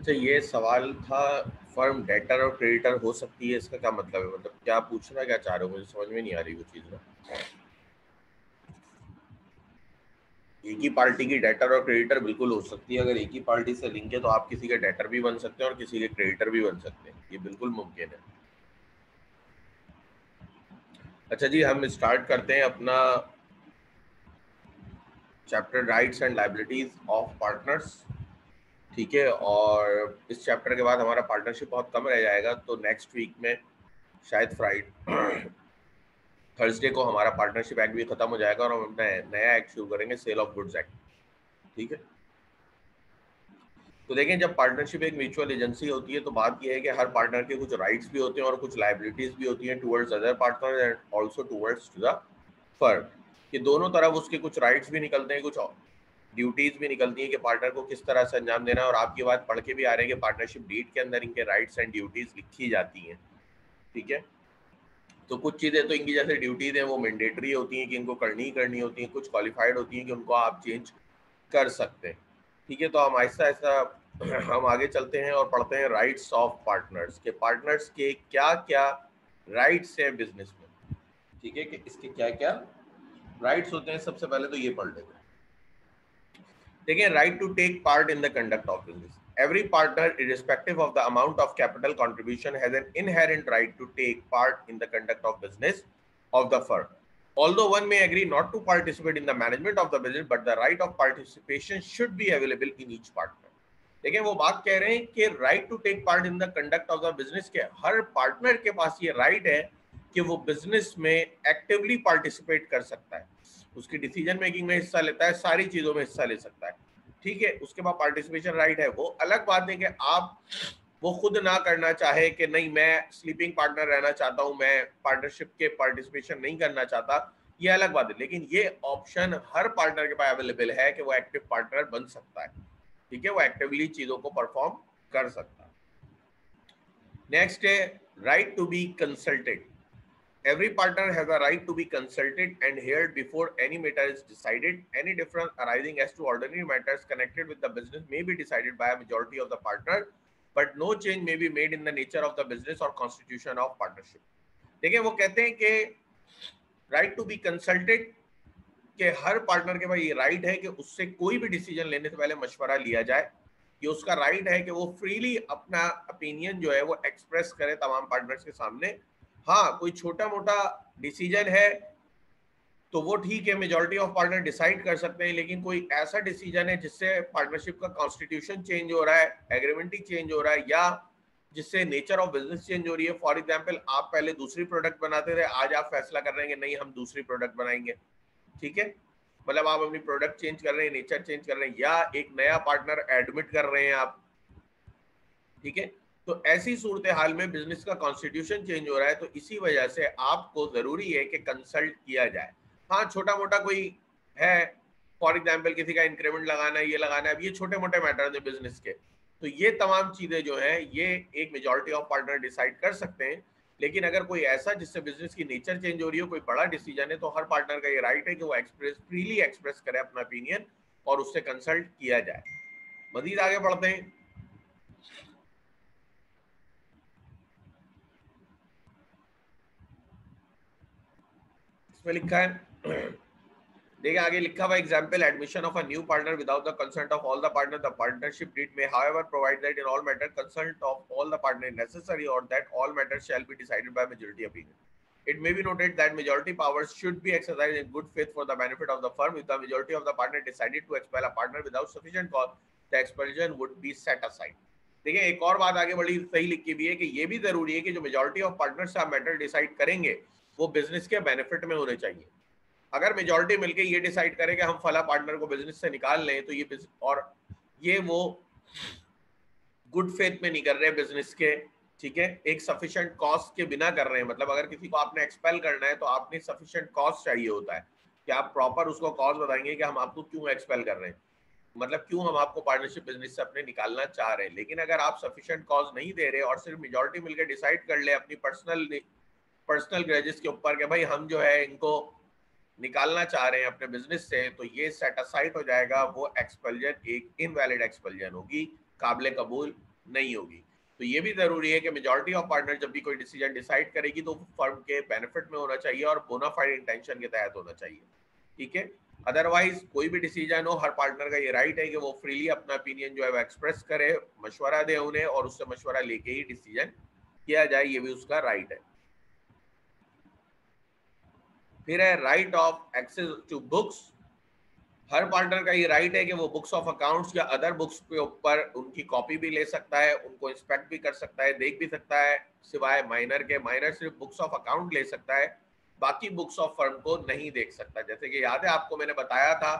अच्छा, ये सवाल था, फर्म डेटर और क्रेडिटर हो सकती है, इसका क्या मतलब है? मतलब क्या पूछना क्या चाह रहे हो, मुझे समझ में नहीं आ रही वो चीज़ ना। एक ही पार्टी की डेटर और क्रेडिटर बिल्कुल हो सकती है। अगर एक ही पार्टी से लिंक है तो आप किसी के डेटर भी बन सकते हैं और किसी के क्रेडिटर भी बन सकते हैं, ये बिल्कुल मुमकिन है। अच्छा जी, हम स्टार्ट करते हैं अपना chapter rights and liabilities of partners. ठीक है, और इस चैप्टर के बाद हमारा पार्टनरशिप बहुत कम रह जाएगा, तो नेक्स्ट वीक में शायद फ्राइडे थर्सडे को हमारा पार्टनरशिप एक्ट भी खत्म हो जाएगा और हम अपना नया एक्ट शुरू करेंगे, सेल ऑफ गुड्स एक्ट। ठीक है, तो देखें, जब पार्टनरशिप एक म्यूचुअल एजेंसी होती है तो बात यह है कि हर पार्टनर के कुछ राइट्स भी होते हैं और कुछ लायबिलिटीज भी होती हैं towards other partner and also towards to the firm. कि दोनों तरफ उसके कुछ राइट्स भी निकलते हैं, कुछ ड्यूटीज भी निकलती हैं कि पार्टनर को किस तरह से अंजाम देना है। और आपकी बात पढ़ के भी आ रही है कि पार्टनरशिप डीड के अंदर इनके राइट्स एंड ड्यूटीज लिखी जाती हैं। ठीक है, तो कुछ चीज़ें तो इनकी जैसे ड्यूटीज हैं वो मैंडेटरी होती हैं कि इनको करनी ही करनी होती हैं, कुछ क्वालिफाइड होती हैं कि उनको आप चेंज कर सकते हैं। ठीक है, तो हम आहिस्ता आहिस्ता हम आगे चलते हैं और पढ़ते हैं राइट्स ऑफ पार्टनर्स के, पार्टनर्स के क्या क्या राइट्स हैं बिजनेस में। ठीक है, कि इसके क्या क्या राइट्स होते हैं, सबसे पहले तो ये पढ़ लेते हैं। देखिए, right to take part in the conduct of business. Every partner, irrespective of the amount of capital contribution, has an inherent right to take part in the conduct of business of the firm. Although one may agree not to participate in the management of the business, but the right of participation should be available in each partner. देखिए, वो बात कह रहे हैं कि right to take part in the conduct of the business के हर partner के पास ये राइट है कि वो बिजनेस में एक्टिवली पार्टिसिपेट कर सकता है, उसकी डिसीजन मेकिंग में हिस्सा लेता है, सारी चीजों में हिस्सा ले सकता है। ठीक है, उसके बाद पार्टिसिपेशन राइट है। वो अलग बात है कि आप वो खुद ना करना चाहे कि नहीं मैं स्लीपिंग पार्टनर रहना चाहता हूं, मैं पार्टनरशिप के पार्टिसिपेशन नहीं करना चाहता, ये अलग बात है। लेकिन ये ऑप्शन हर पार्टनर के पास अवेलेबल है कि वो एक्टिव पार्टनर बन सकता है। ठीक है, वो एक्टिवली चीजों को परफॉर्म कर सकता है। नेक्स्ट है right to be consulted. Every partner has a right to be consulted and heard before any matter is decided. Any difference arising as to ordinary matters connected with the business may be decided by a majority of the partner, but no change may be made in the nature of the business or constitution of partnership. देखिए, वो कहते हैं कि right to be consulted, कि हर partner के पास ये right है कि उससे कोई भी डिसीजन लेने से पहले मशवरा लिया जाए। ये उसका राइट है कि वो फ्रीली अपना ओपिनियन जो है वो एक्सप्रेस करे तमाम पार्टनर्स के सामने। हाँ, कोई छोटा मोटा डिसीजन है तो वो ठीक है, मेजॉरिटी ऑफ पार्टनर डिसाइड कर सकते हैं, लेकिन कोई ऐसा डिसीजन है जिससे पार्टनरशिप का कॉन्स्टिट्यूशन चेंज हो रहा है, एग्रीमेंट ही चेंज हो रहा है, या जिससे नेचर ऑफ बिजनेस चेंज हो रही है। फॉर एग्जाम्पल, आप पहले दूसरी प्रोडक्ट बनाते थे, आज आप फैसला कर रहे हैं कि नहीं हम दूसरी प्रोडक्ट बनाएंगे। ठीक है, मतलब आप अपनी प्रोडक्ट चेंज कर रहे हैं, नेचर चेंज कर रहे हैं, या एक नया पार्टनर एडमिट कर रहे हैं आप। ठीक है, तो ऐसी सूरत हाल में बिजनेस का कॉन्स्टिट्यूशन चेंज हो रहा है, तो इसी वजह से आपको जरूरी है कि कंसल्ट किया जाए। हाँ, छोटा मोटा कोई है, फॉर एग्जाम्पल किसी का इंक्रीमेंट लगाना है, ये लगाना है, ये छोटे मोटे मैटर है बिजनेस के, तो ये तमाम चीजें जो है ये एक मेजॉरिटी ऑफ पार्टनर डिसाइड कर सकते हैं। लेकिन अगर कोई ऐसा जिससे बिजनेस की नेचर चेंज हो रही हो, कोई बड़ा डिसीजन है, तो हर पार्टनर का ये राइट है कि वो फ्रीली एक्सप्रेस करे अपना ओपिनियन और उससे कंसल्ट किया जाए। मजीद आगे बढ़ते हैं। इसमें लिखा है, देखिए आगे लिखा हुआ example, admission of a new partner without the consent of all the partner, the partnership deed में however provide that in all matter consent of all the partner necessary और that all matter shall be decided by majority opinion. It may be noted that majority powers should be exercised in good faith for the benefit of the firm. If the majority of the partner decided to expel a partner without sufficient cause, the expulsion would be set aside. देखिए, एक और बात आगे बड़ी सही लिखी भी है कि ये भी जरूरी है कि जो मेजॉरिटी ऑफ पार्टनर्स आप मैटर डिसाइड करेंगे वो बिजनेस के बेनिफिट में होने चाहिए। अगर मेजॉरिटी मिलके ये डिसाइड करे कि हम फला पार्टनर को बिजनेस से निकाल लें, तो ये और ये वो गुड फेथ में नहीं कर रहे बिजनेस के। ठीक है, एक सफिशिएंट कॉस्ट के बिना कर रहे हैं। मतलब अगर किसी को आपने एक्सपेल करना है तो आपने सफिशिएंट कॉस्ट चाहिए होता है कि आप प्रॉपर उसको कॉस्ट बताएंगे कि हम आपको क्यों एक्सपेल कर रहे हैं, मतलब क्यों हम आपको पार्टनरशिप बिजनेस से अपने निकालना चाह रहे हैं। लेकिन अगर आप सफिशिएंट कॉस्ट नहीं दे रहे और सिर्फ मेजॉरिटी मिलकर डिसाइड कर ले अपनी पर्सनल ग्रेजेस के ऊपर कि भाई हम जो है इनको निकालना चाह रहे हैं अपने बिजनेस से, तो ये सेट असाइड हो जाएगा। वो एक्सपल्जन एक इनवैलिड एक्सपल्जन होगी, काबिल कबूल नहीं होगी। तो ये भी जरूरी है कि मेजॉरिटी ऑफ पार्टनर जब भी कोई डिसीजन डिसाइड करेगी तो फर्म के बेनिफिट में होना चाहिए और बोनाफाइड इंटेंशन के तहत होना चाहिए, ठीक है। अदरवाइज कोई भी डिसीजन हो, हर पार्टनर का ये राइट है कि वो फ्रीली अपना ओपिनियन जो है वो एक्सप्रेस करे, मशवरा दे उन्हें और उससे मशवरा लेके ही डिसीजन किया जाए, ये भी उसका राइट है। फिर है right of access to books. हर पार्टनर का ये राइट है कि वो बुक्स ऑफ अकाउंट्स या अदर बुक्स के ऊपर उनकी कॉपी भी ले सकता है, उनको इंस्पेक्ट भी कर सकता है, देख भी सकता है, सिवाय माइनर के। माइनर सिर्फ बुक्स ऑफ अकाउंट ले सकता है, बाकी बुक्स ऑफ फर्म को नहीं देख सकता। जैसे कि याद है आपको मैंने बताया था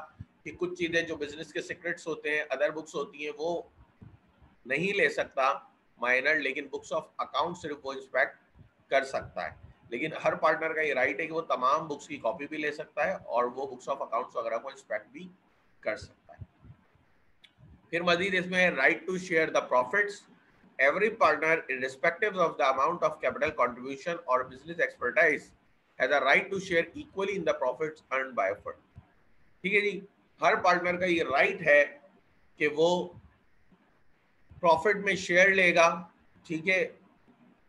कि कुछ चीजें जो बिजनेस के सीक्रेट्स होते हैं, अदर बुक्स होती हैं, वो नहीं ले सकता माइनर, लेकिन बुक्स ऑफ अकाउंट सिर्फ वो इंस्पेक्ट कर सकता है। लेकिन हर पार्टनर का ये राइट है कि वो तमाम बुक्स की कॉपी भी ले सकता है और वो बुक्स ऑफ अकाउंट्स वगैरह को इंस्पेक्ट भी कर सकता है। फिर मजीद इसमें है right to share the profits. Every partner irrespective of the amount of capital contribution or business expertise has a right to share equally in the profits earned by a firm। ठीक है जी, हर पार्टनर का ये right है कि वो profit में share लेगा, ठीक है।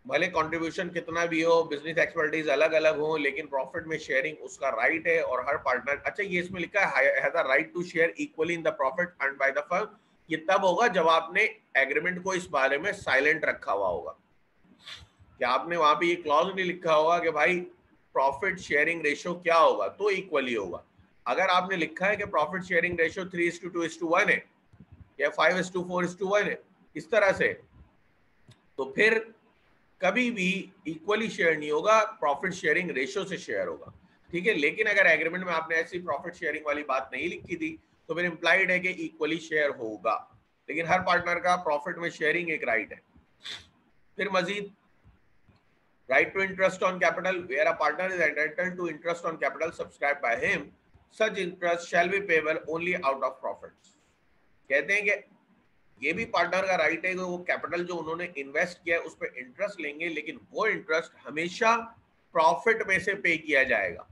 भले कंट्रीब्यूशन कितना भी हो, बिजनेस एक्सपर्टीज अलग अलग हो, लेकिन प्रॉफिट में शेयरिंग उसका राइट है। और हर पार्टनर, अच्छा ये इसमें लिखा है has a right to share equally in the profit earned by the firm. ये तब होगा जब आपने एग्रीमेंट को इस बारे में साइलेंट रखा हुआ होगा, कि आपने वहां पे ये क्लॉज नहीं लिखा होगा कि भाई प्रॉफिट शेयरिंग रेशियो क्या होगा, तो इक्वली होगा। अगर आपने लिखा है कि प्रॉफिट शेयरिंग रेशियो 3:2:1 है या 5:4:1 है, इस तरह से, तो फिर कभी भी इक्वली शेयर नहीं होगा, प्रॉफिट शेयरिंग रेशियो से शेयर होगा, ठीक है। लेकिन अगर एग्रीमेंट में आपने ऐसी प्रॉफिट शेयरिंग वाली बात नहीं लिखी थी तो फिर इंप्लाइड है कि इक्वली शेयर होगा। लेकिन हर पार्टनर का प्रॉफिट में शेयरिंग एक राइट है। फिर मजीद right to interest on capital, where a partner is entitled to interest on capital subscribe by him, such interest shall be payable only out of profits. कहते हैं कि ये भी पार्टनर का राइट है कि वो कैपिटल जो उन्होंने इन्वेस्ट किया है उस पर इंटरेस्ट लेंगे, लेकिन वो इंटरेस्ट हमेशा प्रॉफिट में से पे किया जाएगा।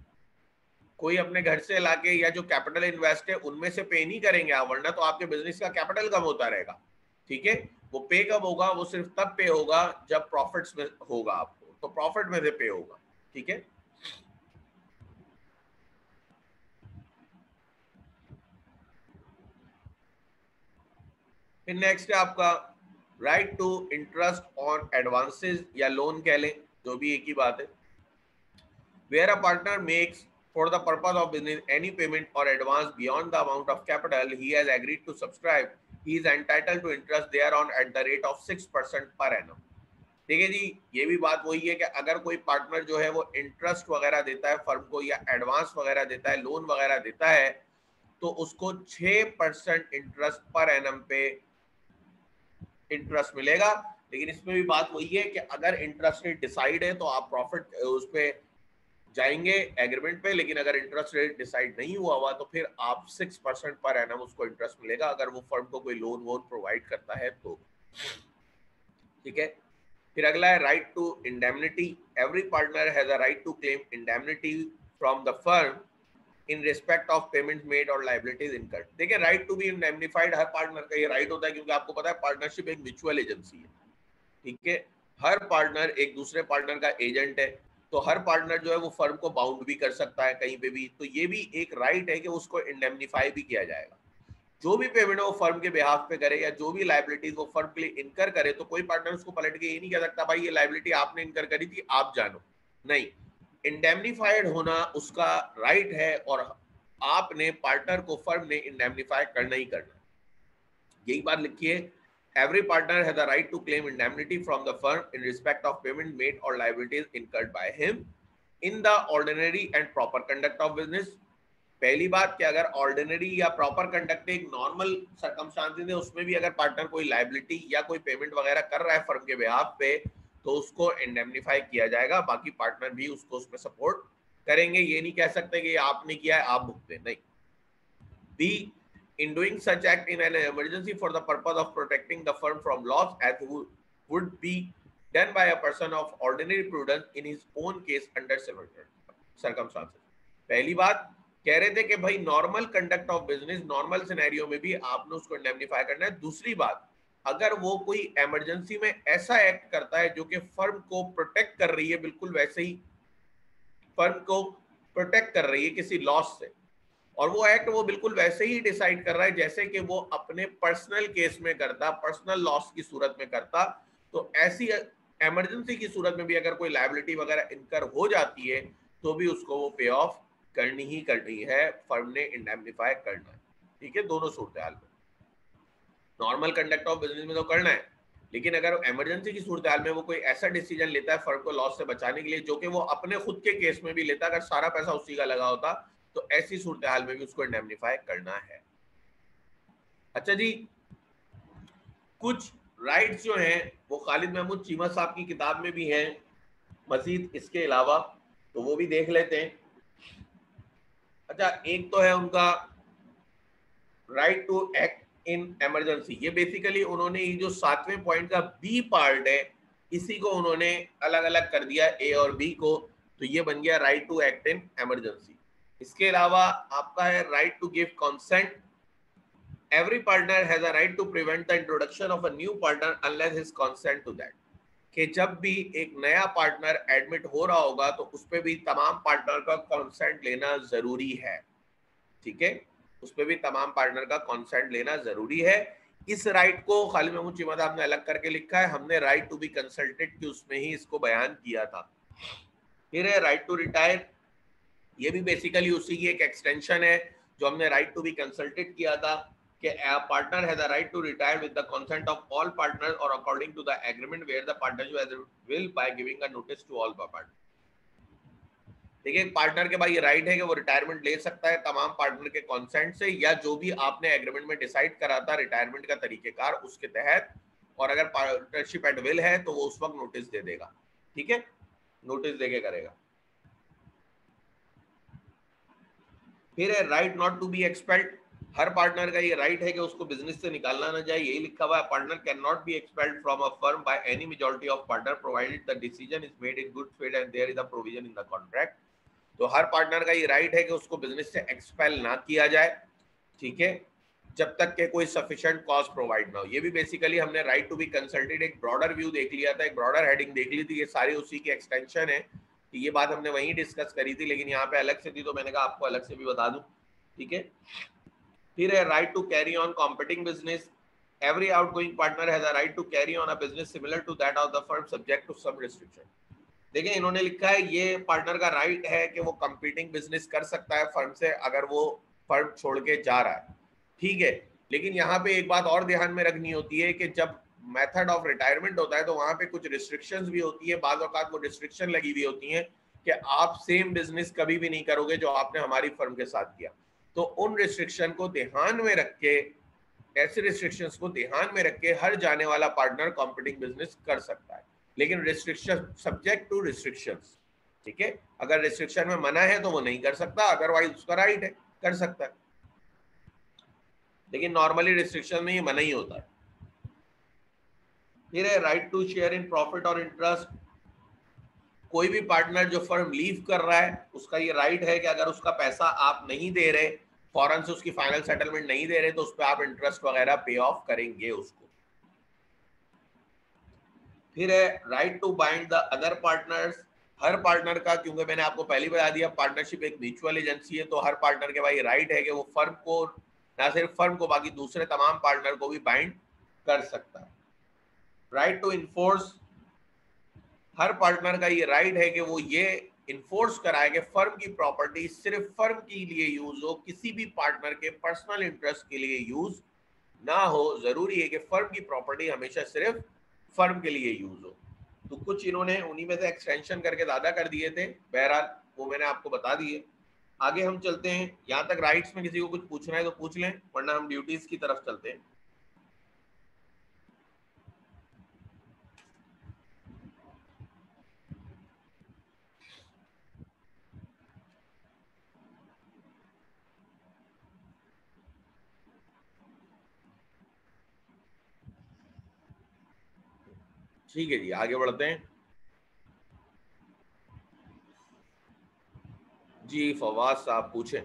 कोई अपने घर से लाके या जो कैपिटल इन्वेस्ट है उनमें से पे नहीं करेंगे आप, वरना तो आपके बिजनेस का कैपिटल कम होता रहेगा, ठीक है। वो पे कब होगा, वो सिर्फ तब पे होगा जब प्रॉफिट्स में होगा आपको, तो प्रॉफिट में से पे होगा, ठीक है। फिर नेक्स्ट है आपका right to interest on advances या लोन कह लें, जो भी एक ही बात है। Where a partner makes for the purpose of business any payment or advance beyond the amount of capital he has agreed to subscribe, he is entitled to interest thereon at the rate of 6% per annum। ठीक है जी, ये भी बात वही है कि अगर कोई पार्टनर जो है वो इंटरेस्ट वगैरह देता है फर्म को या एडवांस वगैरह देता है, लोन वगैरह देता है, तो उसको 6% इंटरेस्ट पर एनम पे इंटरेस्ट मिलेगा। लेकिन इसमें भी बात वही है कि अगर इंटरेस्ट रेट डिसाइड है तो आप प्रॉफिट उस पर जाएंगे एग्रीमेंट पे, लेकिन अगर इंटरेस्ट रेट डिसाइड नहीं हुआ हुआ तो फिर आप 6% पर एनम उसको इंटरेस्ट मिलेगा, अगर वो फर्म को कोई लोन वोन प्रोवाइड करता है तो, ठीक है। फिर अगला है right to indemnity. Every partner has a right to claim indemnity from the firm in respect of payment made और लाइबिलिटीज इनकर्ड। देखिए राइट टू बी इंडेमनिफाइड हर पार्टनर का ये राइट होता है, क्योंकि आपको पता है पार्टनरशिप एक म्यूचुअल एजेंसी है, ठीक है। हर पार्टनर एक दूसरे पार्टनर का एजेंट है, तो हर पार्टनर जो है वो फर्म को बाउंड भी कर सकता है कहीं पे भी, तो ये भी एक राइट है कि उसको इंडेमनिफाई भी किया जाएगा। जो भी पेमेंट वो फर्म के बिहाफ पे करे या जो भी लाइबिलिटीज वो फर्म के लिए इनकर करे, तो कोई पार्टनर उसको पलट के ये नहीं कह सकता भाई ये लाइबिलिटी आपने इनकर करी थी आप जानो, नहीं। इंडेमनिफाइड होना उसका राइट है और आपने पार्टनर को फर्म ने इंडेमनिफाई करना ही करना, यही बात लिखी है। Every partner has a right to claim indemnity from the firm in respect of payment made or liabilities incurred by him in the ordinary and proper conduct of business। पहली बात कि अगर ऑर्डिनरी या प्रॉपर कंडक्ट एक normal circumstances है उसमें भी अगर पार्टनर कोई लाइबिलिटी या कोई पेमेंट वगैरह कर रहा है फर्म के बिहाफ पे, तो उसको इंडेमनिफाई किया जाएगा, बाकी पार्टनर भी उसको उसमें सपोर्ट करेंगे। ये नहीं कह सकते कि आपने किया है आप भुगते, नहीं। B, in doing such act in an emergency for the purpose of protecting the firm from loss as would be done by a person of ordinary prudence in his own case under similar circumstances। पहली बात कह रहे थे कि भाई normal conduct of business normal scenario में भी आपने उसको इंडेमनिफाई करना है। दूसरी बात अगर वो कोई इमरजेंसी में ऐसा एक्ट करता है जो कि फर्म को प्रोटेक्ट कर रही है, बिल्कुल वैसे ही फर्म को प्रोटेक्ट कर रही है किसी लॉस से, और वो एक्ट वो बिल्कुल वैसे ही डिसाइड कर रहा है जैसे कि वो अपने पर्सनल केस में करता, पर्सनल लॉस की सूरत में करता, तो ऐसी इमरजेंसी की सूरत में भी अगर कोई लायबिलिटी वगैरह इनकर हो जाती है तो भी उसको वो पे ऑफ करनी ही करनी है, फर्म ने इंडेमनीफाई करना है। ठीक है, दोनों सूरत हाल में। नॉर्मल कंडक्ट ऑफ बिजनेस में तो करना है, लेकिन अगर इमरजेंसी की सूरत हाल में वो कोई ऐसा डिसीजन लेता है फर्म को लॉस से बचाने के लिए जो कि वो अपने खुद के केस में भी लेता, अगर सारा पैसा उसी का लगा होता, तो ऐसी सूरत हाल में भी उसको इंडेमनीफाई करना है। अच्छा जी, कुछ राइट्स जो हैं वो खालिद महमूद चीमा साहब की किताब में भी हैं मजीद इसके अलावा, तो वो भी देख लेते हैं। अच्छा, एक तो है उनका right to act in emergency. ये बेसिकली उन्होंने ये जो 7वें पॉइंट का बी पार्ट है इसी को उन्होंने अलग अलग कर दिया ए और बी को, तो ये बन गया right to act in emergency. इसके अलावा आपका है right to give consent. Every partner has a right to prevent the introduction of a new partner unless his consent to that. कि जब भी एक नया पार्टनर एडमिट हो रहा होगा तो उस पर भी तमाम पार्टनर का कंसेंट लेना जरूरी है। ठीक है, उस पर भी तमाम पार्टनर का कंसेंट लेना जरूरी है। इस राइट को खालिद महमूद चीमा साहब ने अलग करके लिखा है, हमने राइट टू बी कंसल्टेड की उसमें ही इसको बयान किया था। फिर है राइट टू रिटायर, ये भी बेसिकली उसी की एक एक्सटेंशन है जो हमने राइट टू बी कंसल्टेड किया था कि a partner has a right to retire with the consent of all partners or according to the agreement where the partnership has will by giving a notice to all partners। देखिए, partner के पास ये right है कि वो retirement ले सकता है तमाम पार्टनर के कंसेंट से, या जो भी आपने एग्रीमेंट में डिसाइड करा था रिटायरमेंट का तरीकेकार उसके तहत, और अगर पार्टनरशिप एट विल है तो वो उस वक्त नोटिस दे देगा। ठीक है, नोटिस देके करेगा। फिर है right not to be expelled. हर पार्टनर का ये राइट है कि उसको बिजनेस से निकालना ना जाए, यही लिखा हुआ है, partner can not be expelled from a firm by any majority of partner provided the decision is made in good faith and there is a provision in the contract. तो हर पार्टनर का ये राइट है कि उसको business से expel ना किया जाए, ठीक है, जब तक के कोई सफिशिएंट कॉज प्रोवाइड ना हो। ये भी बेसिकली हमने राइट टू बी कंसल्टेड एक ब्रॉडर व्यू देख लिया था, एक ब्रॉडर हेडिंग देख ली थी, ये सारी उसी की एक्सटेंशन है। ये बात हमने वहीं डिस्कस करी थी, लेकिन यहाँ पे अलग से थी तो मैंने कहा आपको अलग से भी बता दूं। ठीक है, फिर है right to carry on competing business. Every outgoing partner has a right to carry on a business similar to that of the firm subject to some restriction. देखिए, इन्होंने लिखा है ये पार्टनर का राइट है कि वो कंपीटिंग बिजनेस कर सकता है फर्म से अगर वो फर्म छोड़ के जा रहा है। ठीक है, लेकिन यहाँ पे एक बात और ध्यान में रखनी होती है कि जब मेथड ऑफ रिटायरमेंट होता है तो वहां पे कुछ रिस्ट्रिक्शंस भी होती है, बाज़ औक़ात वो रिस्ट्रिक्शन लगी हुई होती हैं कि आप सेम बिजनेस कभी भी नहीं करोगे जो आपने हमारी फर्म के साथ किया। तो उन रिस्ट्रिक्शन को ध्यान में रख के, ऐसे रिस्ट्रिक्शंस को ध्यान में रख के हर जाने वाला पार्टनर कॉम्पिटिंग बिजनेस कर सकता है, लेकिन रिस्ट्रिक्शन सब्जेक्ट टू रिस्ट्रिक्शंस। ठीक है, अगर रिस्ट्रिक्शन में मना है तो वो नहीं कर सकता, अदरवाइज उसका राइट है, कर सकता है, लेकिन नॉर्मली रिस्ट्रिक्शन में ये मना ही होता है। फिर है right to share in profit और इंटरेस्ट। कोई भी पार्टनर जो फर्म लीव कर रहा है उसका ये राइट है कि अगर उसका पैसा आप नहीं दे रहे, फौरन से उसकी फाइनल सेटलमेंट नहीं दे रहे, तो उस पर आप इंटरेस्ट वगैरह पे ऑफ करेंगे उसको। फिर है right to bind the other partners. हर पार्टनर का, क्योंकि मैंने आपको पहले बता दिया पार्टनरशिप एक म्यूचुअल एजेंसी है, तो हर पार्टनर के भाई राइट है कि वो फर्म को, ना सिर्फ फर्म को, बाकी दूसरे तमाम पार्टनर को भी बाइंड कर सकता है। राइट टू इन्फोर्स, हर पार्टनर का ये राइट है कि वो ये इन्फोर्स कराए कि फर्म की प्रॉपर्टी सिर्फ फर्म के लिए यूज हो, किसी भी पार्टनर के पर्सनल इंटरेस्ट के लिए यूज ना हो। जरूरी है कि फर्म की प्रॉपर्टी हमेशा सिर्फ फर्म के लिए यूज हो। तो कुछ इन्होंने उन्हीं में से एक्सटेंशन करके ज्यादा कर दिए थे, बहरहाल वो मैंने आपको बता दिए। आगे हम चलते हैं, यहाँ तक राइट्स में किसी को कुछ पूछना है तो पूछ लें, वरना हम ड्यूटीज की तरफ चलते हैं। ठीक है जी, आगे बढ़ते हैं। जी फवाद साहब पूछें।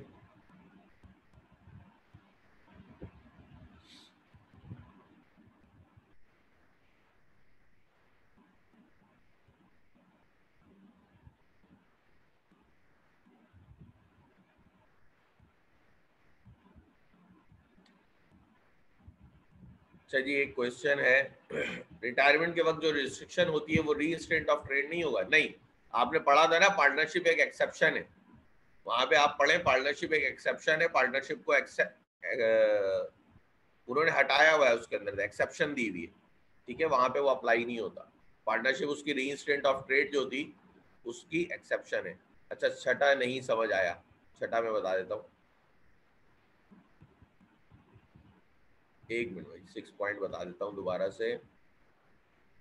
अच्छा जी, एक क्वेश्चन है, रिटायरमेंट के वक्त जो रिस्ट्रिक्शन होती है वो रीइंस्टेट ऑफ ट्रेड नहीं होगा? नहीं, आपने पढ़ा था ना, पार्टनरशिप एक एक्सेप्शन है, वहां पे आप पढ़े पार्टनरशिप एक एक्सेप्शन है, पार्टनरशिप को उन्होंने हटाया हुआ है, उसके अंदर एक्सेप्शन दी हुई है, ठीक है, वहां पे वो अप्लाई नहीं होता। पार्टनरशिप उसकी रीइंस्टेट ऑफ ट्रेड जो थी उसकी एक्सेप्शन है। अच्छा, छठा नहीं समझ आया, छठा मैं बता देता हूँ, एक मिनट भाई, 6 पॉइंट बता देता हूँ दोबारा से।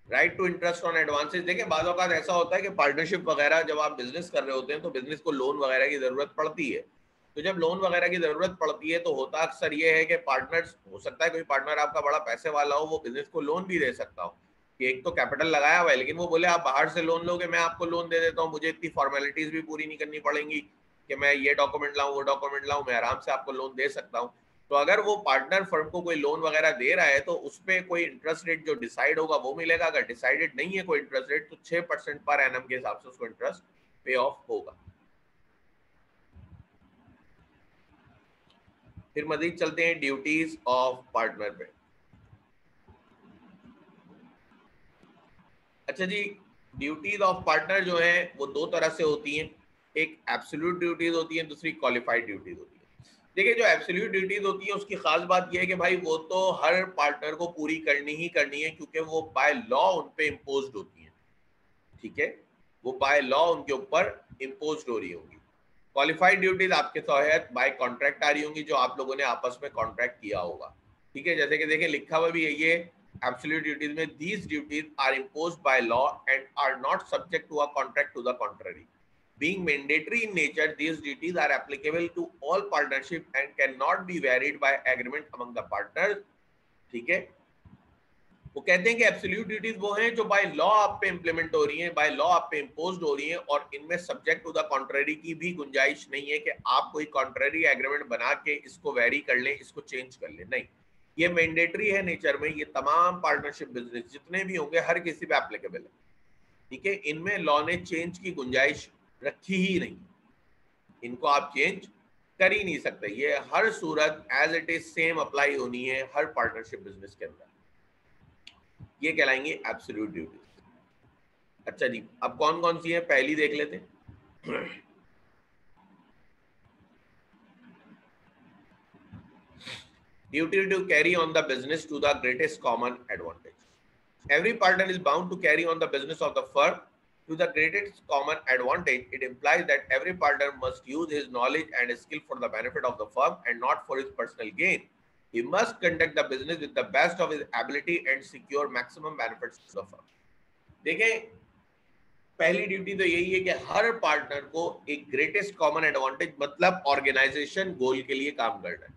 Right to interest on advances. देखिए, बाद औक़ात ऐसा होता है कि पार्टनरशिप वगैरह जब आप बिजनेस कर रहे होते हैं तो बिजनेस को लोन वगैरह की जरूरत पड़ती है। तो जब लोन वगैरह की जरूरत पड़ती है तो होता अक्सर ये है कि पार्टनर्स, हो सकता है कोई पार्टनर आपका बड़ा पैसे वाला हो, वो बिजनेस को लोन भी दे सकता हो कि एक तो कैपिटल लगाया हुआ है, लेकिन वो बोले आप बाहर से लोन लोगे, मैं आपको लोन दे देता हूँ, मुझे इतनी फॉर्मेलिटीज भी पूरी नहीं करनी पड़ेंगी कि मैं ये डॉक्यूमेंट लाऊं वो डॉक्यूमेंट लाऊं, मैं आराम से आपको लोन दे सकता हूँ। तो अगर वो पार्टनर फर्म को कोई लोन वगैरह दे रहा है तो उसपे कोई इंटरेस्ट रेट जो डिसाइड होगा वो मिलेगा। अगर डिसाइडेड नहीं है कोई इंटरेस्ट रेट तो 6% पर एनम के हिसाब से उसको इंटरेस्ट पे ऑफ होगा। फिर मजीद चलते हैं ड्यूटीज ऑफ पार्टनर पे। अच्छा जी, ड्यूटीज ऑफ पार्टनर जो है वो दो तरह से होती हैं, एक एब्सोल्यूट ड्यूटीज होती है, दूसरी क्वालिफाइड ड्यूटीज होती है। देखिए, जो एब्सोल्यूट ड्यूटीज होती है उसकी खास बात यह है कि भाई वो तो हर पार्टनर को पूरी करनी ही करनी है, क्योंकि वो बाय लॉ उन पे इम्पोज्ड होती है, ठीक है, वो बाय लॉ उनके ऊपर इम्पोज्ड हो रही होंगी। क्वालिफाइड ड्यूटीज आपके तहत बाय कॉन्ट्रैक्ट आ रही होंगी, जो आप लोगों ने आपस में कॉन्ट्रैक्ट किया होगा, ठीक है। जैसे कि देखिए लिखा हुआ भी है ये एब्सोल्यूट ड्यूटीज में, these duties are imposed by law and are not subject to a contract to the contrary. Being mandatory in nature, these duties are applicable to all partnership and cannot be varied by agreement among the partners, ठीक है। वो कहते हैं कि absolute duties वो हैं जो by law आप पे इंप्लीमेंट हो रही हैं, बाय लॉ आप पे इम्पोज्ड हो रही हैं, और इनमें सब्जेक्ट टू द कॉन्ट्ररी की भी गुंजाइश नहीं है कि आप कोई कॉन्ट्ररी एग्रीमेंट बना के इसको वेरी कर लें, इसको चेंज कर लें, नहीं, ये मैंडेटरी है नेचर में। ये तमाम पार्टनरशिप बिजनेस जितने भी होंगे हर किसी पे एप्लीकेबल है, ठीक है। इनमें लॉ ने चेंज की गुंजाइश रखी ही नहीं, इनको आप चेंज कर ही नहीं सकते, ये हर सूरत as it is same apply होनी है हर पार्टनरशिप बिजनेस के अंदर, ये कहलाएंगे एब्सोल्यूट ड्यूटीज। अच्छा जी, अब कौन कौन सी है पहली देख लेते हैं। Duty to carry on the business to the greatest common advantage. Every partner is bound to carry on the business of the firm to the greatest common advantage. It implies that every partner must use his knowledge and skill for the benefit of the firm and not for his personal gain. He must conduct the business with the best of his ability and secure maximum benefits to the firm. देखें, पहली duty तो यही है कि हर partner को एक greatest common advantage मतलब organisation गोल के लिए काम करना है।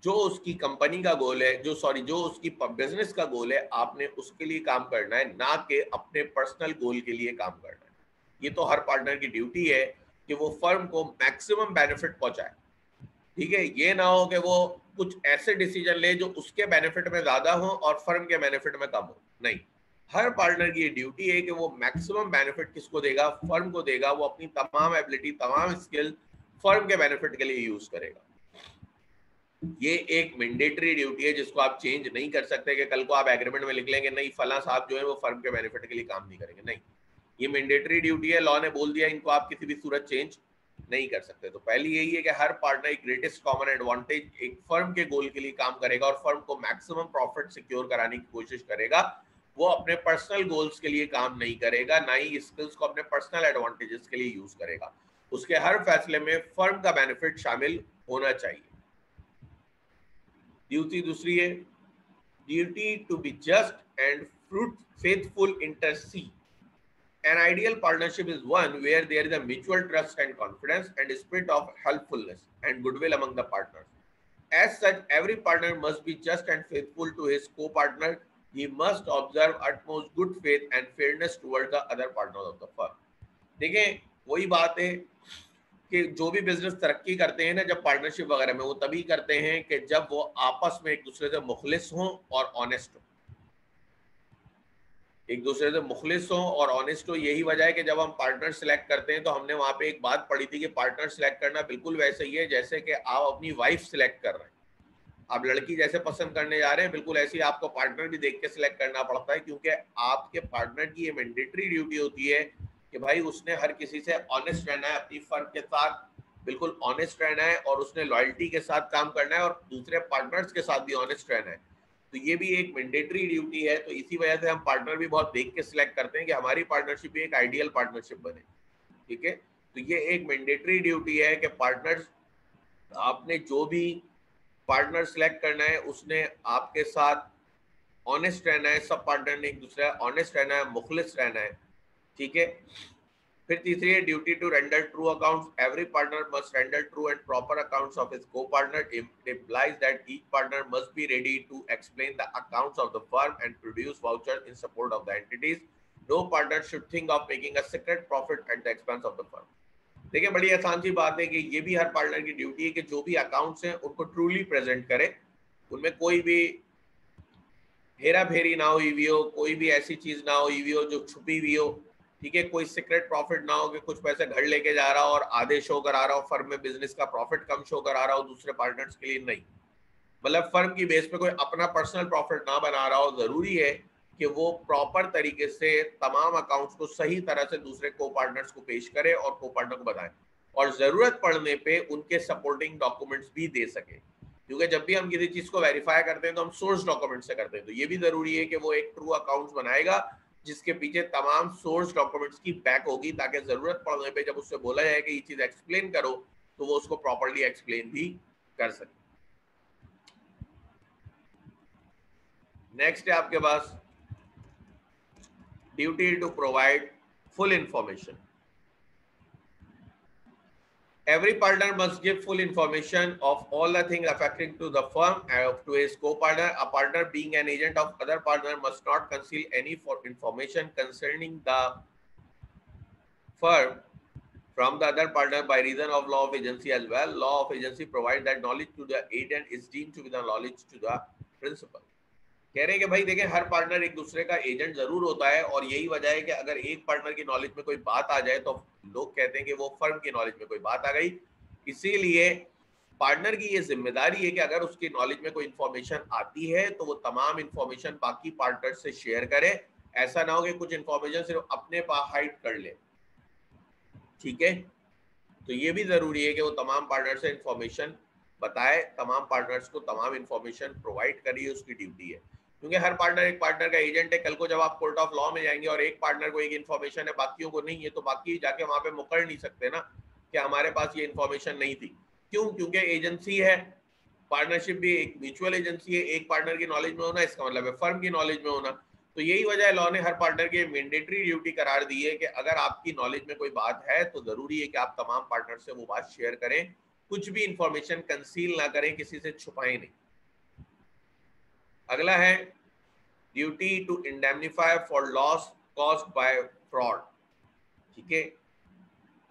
जो उसकी कंपनी का गोल है, जो उसकी बिजनेस का गोल है, आपने उसके लिए काम करना है, ना कि अपने पर्सनल गोल के लिए काम करना है। ये तो हर पार्टनर की ड्यूटी है कि वो फर्म को मैक्सिमम बेनिफिट पहुंचाए, ठीक है। ये ना हो कि वो कुछ ऐसे डिसीजन ले जो उसके बेनिफिट में ज्यादा हो और फर्म के बेनिफिट में कम हो, नहीं। हर पार्टनर की ये ड्यूटी है कि वो मैक्सिमम बेनिफिट किसको देगा, फर्म को देगा। वो अपनी तमाम एबिलिटी, तमाम स्किल फर्म के बेनिफिट के लिए यूज करेगा। ये एक मैंडेटरी ड्यूटी है जिसको आप चेंज नहीं कर सकते कि कल को आप एग्रीमेंट में लिख लेंगे नहीं फला साहब जो है वो फर्म के बेनिफिट के लिए काम नहीं करेंगे, नहीं, ये मैंडेटरी ड्यूटी है, लॉ ने बोल दिया, इनको आप किसी भी सूरत चेंज नहीं कर सकते। तो पहली यही है कि हर पार्टनर एक ग्रेटेस्ट कॉमन एडवांटेज, एक फर्म के गोल के लिए काम करेगा और फर्म को मैक्सिमम प्रॉफिट सिक्योर कराने की कोशिश करेगा। वो अपने पर्सनल गोल्स के लिए काम नहीं करेगा, ना ही स्किल्स को अपने पर्सनल एडवांटेजेस के लिए यूज करेगा। उसके हर फैसले में फर्म का बेनिफिट शामिल होना चाहिए। ड्यूटी दूसरी है, duty to be just and faithful intercede. An ideal partnership is one where there is a mutual trust and confidence and a spirit of helpfulness and goodwill among the partners. As such, every partner must be just and faithful to his co-partner. He must observe utmost good faith and fairness towards the other partners of the firm. देखें, वही बात है कि जो भी business तरक्की करते हैं ना जब पार्टनरशिप वगैरह में, वो तभी करते हैं कि जब वो आपस में एक दूसरे से मुखलिस हों और ऑनेस्ट हो। एक दूसरे से मुखलिस हो और ऑनेस्ट हो, यही वजह है कि जब हम पार्टनर सिलेक्ट करते हैं तो हमने वहां पे एक बात पढ़ी थी कि पार्टनर सिलेक्ट करना बिल्कुल वैसे ही है जैसे कि आप अपनी वाइफ सिलेक्ट कर रहे हैं। आप लड़की जैसे पसंद करने जा रहे हैं बिल्कुल ऐसे ही आपको पार्टनर भी देख के सिलेक्ट करना पड़ता है, क्योंकि आपके पार्टनर की ये मैंडेटरी ड्यूटी होती है कि भाई उसने हर किसी से ऑनेस्ट रहना है, अपनी फर्म के साथ बिल्कुल ऑनेस्ट रहना है और उसने लॉयल्टी के साथ काम करना है और दूसरे पार्टनर्स के साथ भी ऑनेस्ट रहना है। तो ये भी एक मैंडेटरी ड्यूटी है। तो इसी वजह से हम पार्टनर भी बहुत देख के सिलेक्ट करते हैं कि हमारी पार्टनरशिप भी एक आइडियल पार्टनरशिप बने। ठीक है, तो ये एक मैंडेटरी ड्यूटी है कि पार्टनर्स, आपने जो भी पार्टनर सिलेक्ट करना है उसने आपके साथ ऑनेस्ट रहना है, सब पार्टनर ने एक दूसरे ऑनेस्ट रहना है, मुखलिस रहना है। ठीक है, फिर तीसरी है duty to render true accounts. Every partner must render true and proper accounts of his co partner. It implies that each partner must be ready to explain the accounts of the firm and produce vouchers in support of the entities. No partner should think of making a secret profit at the expense of the firm. देखिए बड़ी आसान सी बात है कि ये भी हर partner की duty है कि जो भी अकाउंट्स हैं उनको ट्रूली प्रेजेंट करे, उनमें कोई भी हेरा फेरी ना हुई हुई हो, कोई भी ऐसी चीज ना हुई हुई हो जो छुपी हुई हो। ठीक है, कोई सीक्रेट प्रॉफिट ना हो कि कुछ पैसे घर लेके जा रहा हो और आधे शो करा रहा हो, फर्म में बिजनेस का प्रॉफिट कम शो करा रहा हो दूसरे पार्टनर्स के लिए, नहीं। मतलब फर्म की बेस पे कोई अपना पर्सनल प्रॉफिट ना बना रहा हो। जरूरी है कि वो प्रॉपर तरीके से तमाम अकाउंट्स को सही तरह से दूसरे को पार्टनर्स को पेश करे और को पार्टनर को बताए, और जरूरत पड़ने पे उनके सपोर्टिंग डॉक्यूमेंट्स भी दे सके। क्योंकि जब भी हम किसी चीज को वेरीफाई करते हैं तो हम सोर्स डॉक्यूमेंट से करते हैं, तो ये भी जरूरी है कि वो एक ट्रू अकाउंट्स बनाएगा जिसके पीछे तमाम सोर्स डॉक्यूमेंट्स की बैक होगी, ताकि जरूरत पड़ने पे जब उससे बोला जाए कि ये चीज एक्सप्लेन करो तो वो उसको प्रॉपर्ली एक्सप्लेन भी कर सके। नेक्स्ट है आपके पास duty to provide full information. Every partner must give full information of all the things affecting to the firm to his co-partner. A partner being an agent of other partner must not conceal any information concerning the firm from the other partner by reason of law of agency as well. Law of agency provides that knowledge to the agent is deemed to be the knowledge to the principal. कह रहे हैं कि भाई देखें हर partner एक दूसरे का agent जरूर होता है, और यही वजह है कि अगर एक पार्टनर की नॉलेज में कोई बात आ जाए तो लोग कहते हैं कि वो फर्म की नॉलेज में कोई बात आ गई। इसीलिए पार्टनर की ये जिम्मेदारी है कि अगर उसकी नॉलेज में कोई इंफॉर्मेशन आती है तो वो तमाम इंफॉर्मेशन बाकी पार्टनर से शेयर करे। ऐसा ना हो कि कुछ इंफॉर्मेशन सिर्फ अपने पास हाइड कर ले। ठीक है, तो ये भी जरूरी है कि वो तमाम पार्टनर से इंफॉर्मेशन बताए, तमाम पार्टनर्स को तमाम इंफॉर्मेशन प्रोवाइड करिए, उसकी ड्यूटी है। क्योंकि हर पार्टनर एक पार्टनर का एजेंट है। कल को जब आप कोर्ट ऑफ लॉ में जाएंगे और एक पार्टनर को एक इन्फॉर्मेशन है बाकियों को नहीं है, तो बाकी जाके वहां पे मुकर नहीं सकते ना कि हमारे पास ये इन्फॉर्मेशन नहीं थी। क्यों? क्योंकि एजेंसी है, पार्टनरशिप भी एक म्यूचुअल एजेंसी है। एक पार्टनर की नॉलेज में होना इसका मतलब है फर्म की नॉलेज में होना। तो यही वजह है लॉ ने हर पार्टनर के मैंडेटरी ड्यूटी करार दी है कि अगर आपकी नॉलेज में कोई बात है तो जरूरी है कि आप तमाम पार्टनर से वो बात शेयर करें, कुछ भी इंफॉर्मेशन कंसील ना करें, किसी से छुपाएं नहीं। अगला है duty to indemnify for loss caused by fraud. ठीक है,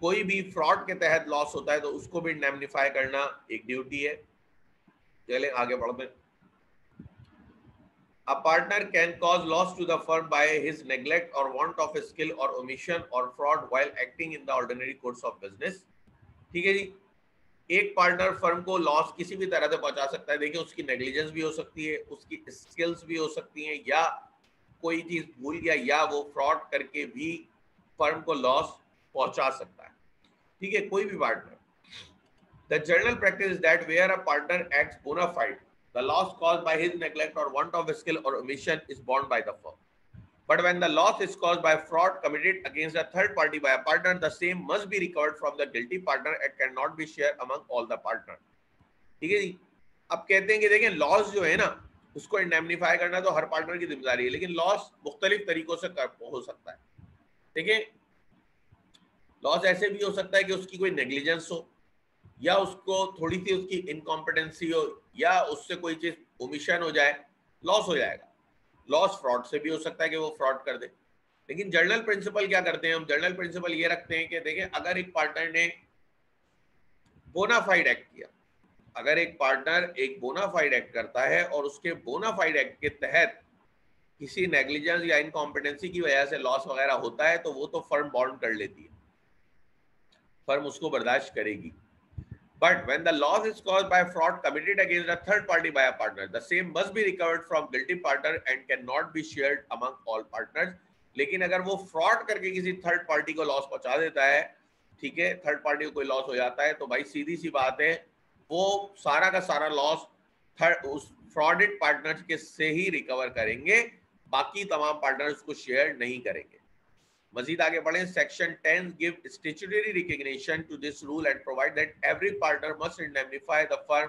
कोई भी फ्रॉड के तहत लॉस होता है तो उसको भी इंडेमनिफाई करना एक ड्यूटी है। चले आगे बढ़ते हैं। A partner can cause loss to the firm by his neglect or want of skill or omission or fraud while acting in the ordinary course of business. ठीक है जी, एक पार्टनर फर्म को लॉस किसी भी तरह से पहुंचा सकता है। देखिए उसकी नेग्लिजेंस भी हो सकती है, उसकी स्किल्स भी हो सकती हैं, या कोई चीज भूल गया, या वो फ्रॉड करके भी फर्म को लॉस पहुंचा सकता है। ठीक है, कोई भी partner. The general practice is that where a partner acts bona fide, the loss caused by his neglect or want of skill or omission is borne by the firm. But when the loss is caused by fraud committed against a third party by a partner, the same must be recovered from the guilty partner and cannot be shared among all the partners. ठीक है जी, अब कहते हैं कि देखें loss जो है ना उसको इंडेमनिफाई करना तो हर पार्टनर की जिम्मेदारी है, लेकिन लॉस मुख्तलिफ तरीकों से हो सकता है। देखिए लॉस ऐसे भी हो सकता है कि उसकी कोई नेग्लिजेंस हो, या उसको थोड़ी सी उसकी इनकॉम्पिटेंसी हो, या उससे कोई चीज ओमिशन हो जाए, लॉस हो जाएगा। लॉस फ्रॉड से भी हो सकता है कि वो फ्रॉड कर दे। लेकिन जर्नल प्रिंसिपल क्या करते हैं हम? जर्नल प्रिंसिपल ये रखते हैं कि देखें अगर एक पार्टनर ने बोनाफाइड एक्ट किया, अगर एक पार्टनर एक बोनाफाइड एक्ट करता है और उसके बोनाफाइड एक्ट के तहत किसी नेग्लिजेंस या इनकॉम्पिटेंसी की वजह से लॉस वगैरह होता है तो वो तो फर्म बॉन्ड कर लेती है, फर्म उसको बर्दाश्त करेगी। But when the loss is caused by fraud committed against a third party by a partner, the same must be recovered from guilty partner and cannot be shared among all partners. लेकिन अगर वो fraud करके किसी third party को loss पहुंचा देता है, ठीक है, थर्ड पार्टी को कोई लॉस हो जाता है, तो भाई सीधी सी बात है वो सारा का सारा लॉस उस फ्रॉडेड पार्टनर के से ही रिकवर करेंगे, बाकी तमाम पार्टनर्स को शेयर नहीं करेंगे। मजीद आगे बढ़े, section 10 give statutory recognition to this rule and provide that every partner must indemnify the firm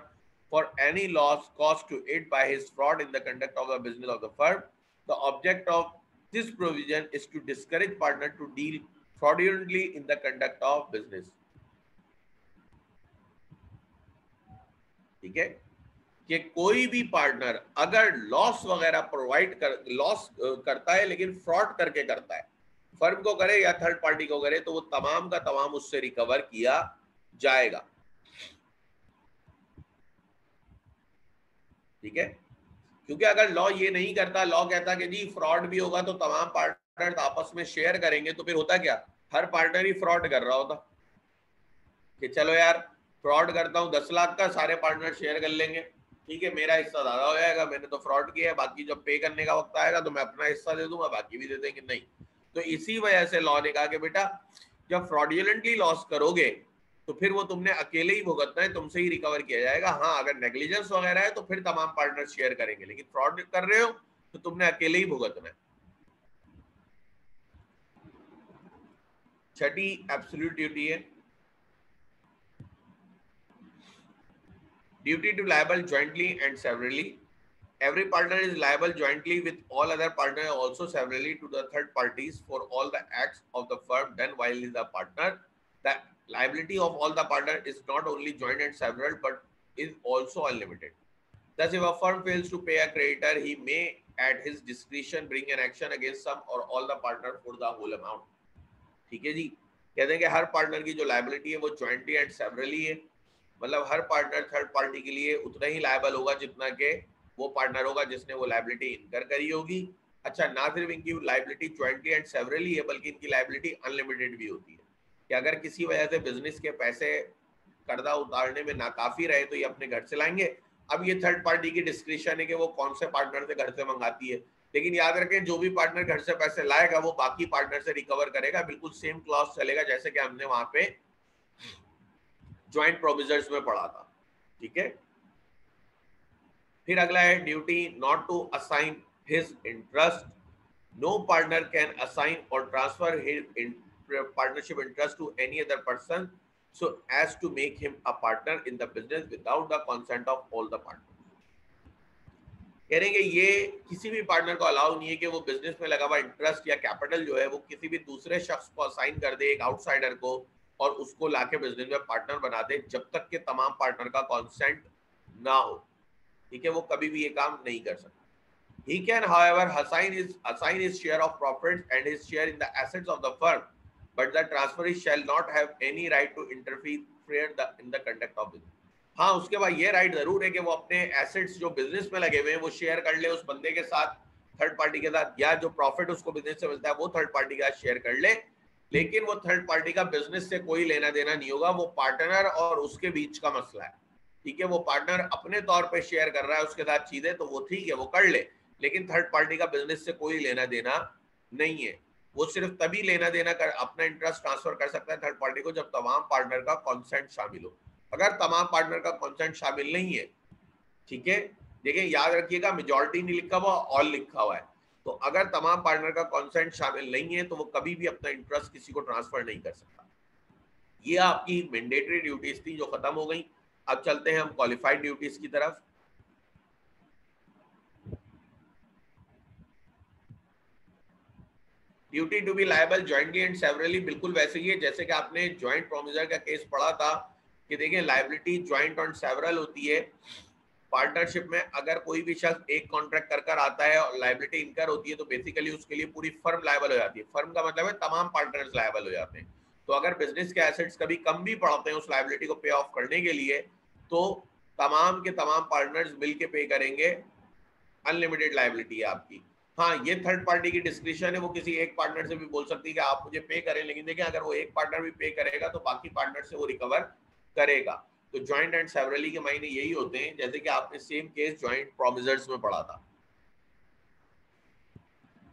for any loss caused to it by his fraud in the conduct of the business of the firm. The object of this provision is to discourage partner to deal fraudulently in the conduct of business। ठीक है, कि कोई भी partner अगर loss वगैरह provide कर loss करता है लेकिन फ्रॉड करके करता है, फर्म को करे या थर्ड पार्टी को करे, तो वो तमाम का तमाम उससे रिकवर किया जाएगा। ठीक है, क्योंकि अगर लॉ ये नहीं करता, लॉ कहता कि जी फ्रॉड भी होगा तो तमाम पार्टनर आपस में शेयर करेंगे, तो फिर होता क्या, हर पार्टनर ही फ्रॉड कर रहा होता कि चलो यार फ्रॉड करता हूं 10 लाख का, सारे पार्टनर शेयर कर लेंगे, ठीक है, मेरा हिस्सा ज्यादा हो जाएगा, मैंने तो फ्रॉड किया है, बाकी जब पे करने का वक्त आएगा तो मैं अपना हिस्सा दे दूंगा, बाकी भी दे देंगे। नहीं, तो इसी वजह से लॉ ने कहा कि बेटा जब फ्रॉडुलेंटली लॉस करोगे तो फिर वो तुमने अकेले ही भुगतना है, तुमसे ही रिकवर किया जाएगा। हाँ, अगर नेग्लिजेंस वगैरह है तो फिर तमाम पार्टनर शेयर करेंगे, लेकिन फ्रॉड कर रहे हो तो तुमने अकेले ही भुगतना है। छठी एब्सोल्यूट ड्यूटी है duty to liable jointly and severally. Every partner is liable jointly with all other partners, also severally, to the third parties for all the acts of the firm done while he is a partner. The liability of all the partners is not only joint and several, but is also unlimited. Thus, if a firm fails to pay a creditor, he may, at his discretion, bring an action against some or all the partners for the whole amount. ठीक है जी, कहते हैं कि हर partner की जो liability है वो jointly and severally है, मतलब हर पार्टनर थर्ड पार्टी के लिए उतना ही लायबल होगा जितना के वो पार्टनर होगा जिसने वो लायबिलिटी इनकर करी होगी। अच्छा, ना सिर्फ इनकी लायबिलिटी जॉइंटली एंड सेवरली है, बल्कि इनकी लायबिलिटी अनलिमिटेड भी होती है कि अगर किसी वजह से बिजनेस के पैसे कर्जा उतारने में नाकाफी रहे तो ये अपने घर से लाएंगे। अब ये थर्ड पार्टी की डिस्क्रिप्शन है कि वो कौन से पार्टनर से घर से मंगाती है, लेकिन याद रखें जो भी पार्टनर घर से पैसे लाएगा वो बाकी पार्टनर से रिकवर करेगा, बिल्कुल सेम क्लॉज चलेगा जैसे कि हमने वहां पे ज्वाइंट प्रोविजंस में पढ़ा था। ठीक है, फिर अगला है duty not to assign his interest. No partner can assign और transfer his partnership interest to any other person so as to make him a partner in the business without the consent of all the partners। कह रहे हैं कि ये किसी भी partner को allow नहीं है कि वो बिजनेस में लगा हुआ इंटरेस्ट या कैपिटल जो है वो किसी भी दूसरे शख्स को असाइन कर दे, एक आउटसाइडर को, और उसको लाके बिजनेस में पार्टनर बना दे जब तक कि तमाम पार्टनर का कंसेंट ना हो। ठीक है, वो कभी भी ये काम नहीं कर सकता। He can however assign his share of profits and his share in the assets of the firm, but the transferee shall not have any right to interfere in the conduct of business। हाँ, उसके बाद ये right जरूर है कि वो अपने assets जो बिजनेस में लगे हुए हैं वो शेयर कर ले उस बंदे के साथ, थर्ड पार्टी के साथ, या जो प्रॉफिट उसको बिजनेस से मिलता है वो थर्ड पार्टी का शेयर कर ले, लेकिन वो थर्ड पार्टी का बिजनेस से कोई लेना देना नहीं होगा, वो पार्टनर और उसके बीच का मसला है। ठीक है, वो पार्टनर अपने तौर पे शेयर कर रहा है उसके साथ चीजें, तो वो ठीक है, वो कर ले, लेकिन थर्ड पार्टी का बिजनेस से कोई लेना देना नहीं है। वो सिर्फ तभी लेना देना कर अपना इंटरेस्ट ट्रांसफर कर सकता है थर्ड पार्टी को जब तमाम पार्टनर का कंसेंट शामिल हो। अगर तमाम पार्टनर का कंसेंट शामिल नहीं है, ठीक है, देखिए याद रखिएगा मेजॉरिटी नहीं लिखा हुआ, ऑल लिखा हुआ है, तो अगर तमाम पार्टनर का कंसेंट शामिल नहीं है तो वो कभी भी अपना इंटरेस्ट किसी को ट्रांसफर नहीं कर सकता। ये आपकी मैंडेटरी ड्यूटीज थी जो खत्म हो गई। अब चलते हैं हम क्वालिफाइड ड्यूटीज की तरफ। Duty to be liable jointly and severally बिल्कुल वैसे ही है जैसे कि आपने ज्वाइंट प्रोमिजर का केस पढ़ा था कि देखिए लायबिलिटी ज्वाइंट और सेवरल होती है। पार्टनरशिप में अगर कोई भी शख्स एक कॉन्ट्रैक्ट कर कर आता है और लायबिलिटी इनकर होती है तो बेसिकली उसके लिए पूरी फर्म लायबल हो जाती है। फर्म का मतलब है तमाम पार्टनर्स लायबल हो जाते हैं। तो अगर बिजनेस के एसेट्स कभी कम भी पड़ते हैं उस लायबिलिटी को पे ऑफ करने के लिए तो तमाम के तमाम पार्टनर्स मिल के पे करेंगे। अनलिमिटेड लायबिलिटी है आपकी। हाँ, ये थर्ड पार्टी की डिस्क्रिप्शन है, वो किसी एक पार्टनर से भी बोल सकती है कि आप मुझे पे करें, लेकिन देखिए अगर वो एक पार्टनर भी पे करेगा तो बाकी पार्टनर से वो रिकवर करेगा। तो ज्वाइंट एंड सेवरली के मायने यही होते हैं, जैसे कि आपने सेम केस ज्वाइंट प्रोमिसर्स में पढ़ा था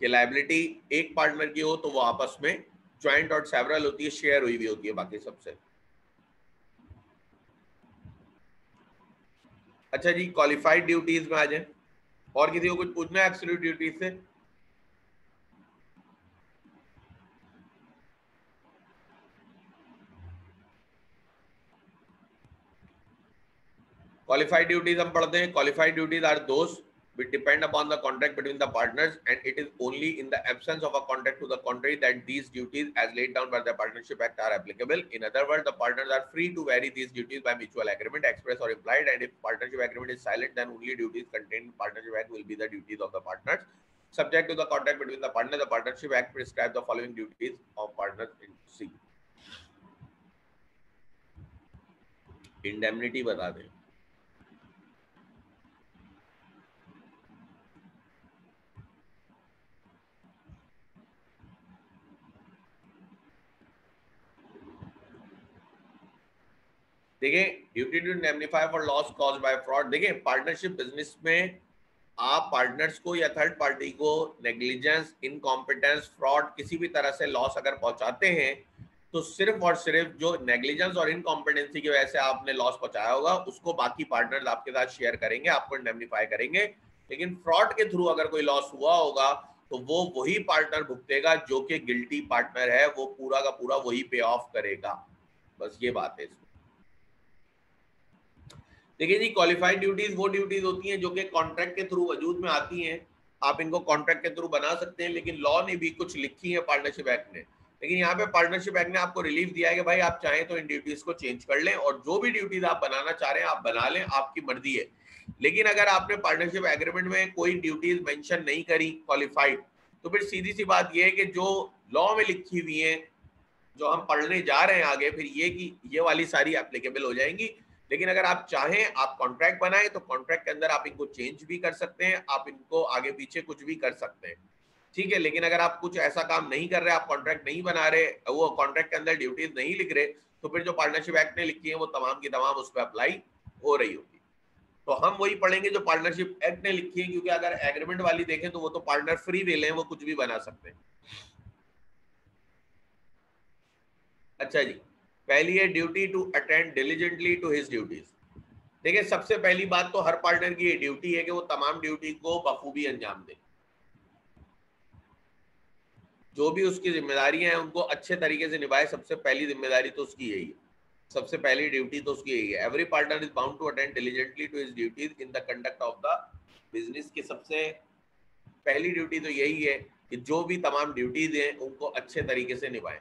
कि लायबिलिटी एक पार्टनर की हो तो वो आपस में ज्वाइंट और सेवरल होती है, शेयर हुई भी होती है बाकी सबसे। अच्छा जी, क्वालिफाइड ड्यूटीज में आ जाए। और किसी को कुछ पूछना है एब्सोल्यूट ड्यूटीज से? Qualified duties हम पढ़ते हैं। Qualified duties are those which depend upon the contract between the partners, and it is only in the absence of a contract to the contrary that these duties as laid down by the partnership act are applicable. In other words, the partners are free to vary these duties by mutual agreement, express or implied, and if partnership agreement is silent, then only duties contained in partnership act will be the duties of the partners. Subject to the contract between the partners, the partnership act prescribes the following duties of partners in C. Indemnity बता दें। देखिए, duty to indemnify for loss caused by fraud. देखिए, partnership business में आप partners को या third party को negligence, incompetence, fraud, किसी भी तरह से लॉस अगर पहुंचाते हैं तो सिर्फ और सिर्फ जो नेग्लिजेंस और इनकॉम्पिटेंसी की वजह से आपने लॉस पहुंचाया होगा उसको बाकी पार्टनर्स आपके साथ शेयर करेंगे, आपको इंडेमनिफाई करेंगे। लेकिन फ्रॉड के थ्रू अगर कोई लॉस हुआ होगा तो वो वही पार्टनर भुगतेगा जो कि गिल्टी पार्टनर है, वो पूरा का पूरा वही पे ऑफ करेगा। बस ये बात है। देखिए जी, क्वालिफाइड ड्यूटीज वो ड्यूटीज होती हैं जो कि कॉन्ट्रैक्ट के थ्रू वजूद में आती हैं। आप इनको कॉन्ट्रैक्ट के थ्रू बना सकते हैं, लेकिन लॉ ने भी कुछ लिखी है पार्टनरशिप एक्ट ने। लेकिन यहाँ पे पार्टनरशिप एक्ट ने आपको रिलीफ दिया है कि भाई आप चाहें तो इन ड्यूटीज को चेंज कर लें और जो भी ड्यूटीज आप बनाना चाह रहे हैं आप बना लें, आपकी मर्जी है। लेकिन अगर आपने पार्टनरशिप एग्रीमेंट में कोई ड्यूटीज मेंशन नहीं करी क्वालिफाइड, तो फिर सीधी सी बात यह है कि जो लॉ में लिखी हुई है, जो हम पढ़ने जा रहे हैं आगे, फिर ये कि ये वाली सारी एप्लीकेबल हो जाएंगी। लेकिन अगर आप चाहें आप कॉन्ट्रैक्ट बनाएं तो कॉन्ट्रैक्ट के अंदर आप इनको चेंज भी कर सकते हैं, आप इनको आगे पीछे कुछ भी कर सकते हैं, ठीक है। लेकिन अगर आप कुछ ऐसा काम नहीं कर रहे, आप कॉन्ट्रैक्ट नहीं बना रहे, वो कॉन्ट्रैक्ट के अंदर ड्यूटीज नहीं लिख रहे, तो फिर जो पार्टनरशिप एक्ट ने लिखी है वो तमाम की तमाम उस पर अप्लाई हो रही होगी। तो हम वही पढ़ेंगे जो पार्टनरशिप एक्ट ने लिखी है, क्योंकि अगर एग्रीमेंट वाली देखें तो वो तो पार्टनर फ्री विल है, वो कुछ भी बना सकते हैं। अच्छा जी, पहली है duty to attend diligently to his duties. देखिए, सबसे पहली बात तो हर पार्टनर की ये ड्यूटी है कि वो तमाम ड्यूटी को बखूबी अंजाम दे। जो भी उसकी जिम्मेदारियां हैं उनको अच्छे तरीके से निभाए, सबसे पहली जिम्मेदारी तो उसकी यही है, सबसे पहली ड्यूटी तो उसकी यही है। Every partner is bound to attend diligently to his duties in the conduct of the business. की सबसे पहली ड्यूटी तो यही है कि जो भी तमाम ड्यूटीज हैं उनको अच्छे तरीके से निभाएं।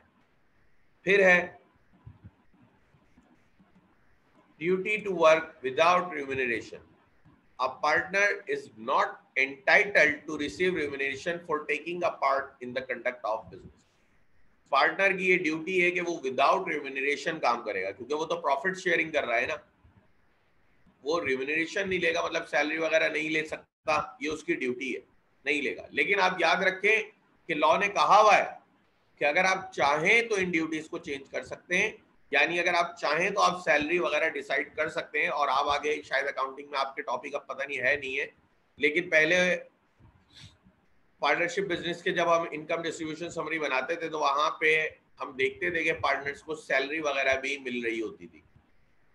फिर है duty to work without remuneration. A partner is not entitled to receive remuneration for taking a part in the conduct of business. Partner की ये ड्यूटी है कि वो विदाउट रिम्यूनरेशन काम करेगा, क्योंकि वो तो प्रॉफिट शेयरिंग कर रहा है ना। वो रिम्यूनरेशन नहीं लेगा, मतलब सैलरी वगैरह नहीं ले सकता, ये उसकी ड्यूटी है, नहीं लेगा। लेकिन आप याद रखें कि लॉ ने कहा हुआ है कि अगर आप चाहें तो इन ड्यूटीज को चेंज कर सकते हैं, यानी अगर आप चाहें तो आप सैलरी वगैरह डिसाइड कर सकते हैं। और आप आगे शायद अकाउंटिंग में आपके टॉपिक अब पता नहीं है, लेकिन पहले पार्टनरशिप बिजनेस के जब हम इनकम डिस्ट्रीब्यूशन समरी बनाते थे तो वहां पे हम देखते थे कि पार्टनर्स को सैलरी वगैरह भी मिल रही होती थी,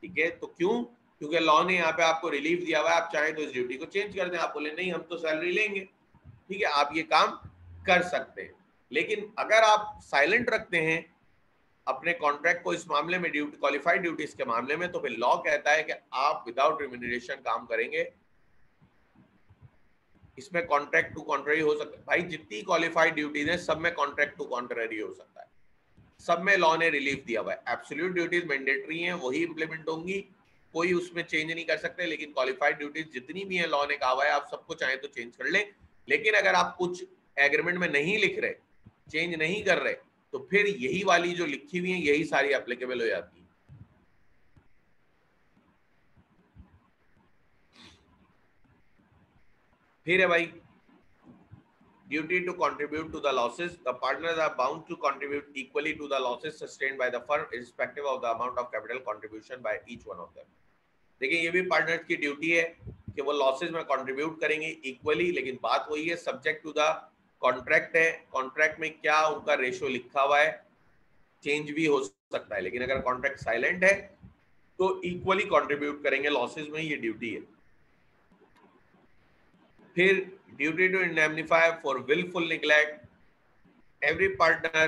ठीक है। तो क्यों? क्योंकि लॉ ने यहाँ पे आपको रिलीफ दिया हुआ है, आप चाहें तो इस ड्यूटी को चेंज कर दें। आप बोले नहीं, हम तो सैलरी लेंगे, ठीक है, आप ये काम कर सकते हैं। लेकिन अगर आप साइलेंट रखते हैं अपने कॉन्ट्रैक्ट को इस मामले में, ड्यूटी क्वालिफाइड ड्यूटीज के मामले में, तो फिर लॉ कहता है कि आप विदाउट रिम्यूनरेशन काम करेंगे। इसमें कॉन्ट्रैक्ट टू कॉन्ट्ररी हो सकता है। भाई, जितनी क्वालिफाइड ड्यूटीज है सब में कॉन्ट्रैक्ट टू कॉन्ट्ररी हो सकता है, सब में लॉ ने रिलीफ दिया हुआ है। एब्सोल्यूट ड्यूटीज मैंडेटरी हैं, वही इंप्लीमेंट होंगी, कोई उसमें चेंज नहीं कर सकते। लेकिन क्वालिफाइड ड्यूटीज जितनी भी है लॉ ने कहा हुआ है आप सबको चाहे तो चेंज कर लें। लेकिन अगर आप कुछ एग्रीमेंट में नहीं लिख रहे, चेंज नहीं कर रहे, तो फिर यही वाली जो लिखी हुई है यही सारी एप्लीकेबल हो जाती है। फिर है भाई duty to contribute to the losses. The partners are bound to contribute equally to the losses sustained by the firm, irrespective of the amount of capital contribution by each one of them. देखिए ये भी partners की duty है कि वो losses में contribute करेंगे equally, लेकिन बात वही है सब्जेक्ट टू द कॉन्ट्रैक्ट है, कॉन्ट्रैक्ट में क्या उनका रेशियो लिखा हुआ है, चेंज भी हो सकता है, लेकिन अगर कॉन्ट्रैक्ट साइलेंट है तो इक्वली कंट्रीब्यूट करेंगे लॉसेज में, ये ड्यूटी है। फिर duty to indemnify for wilful neglect, every partner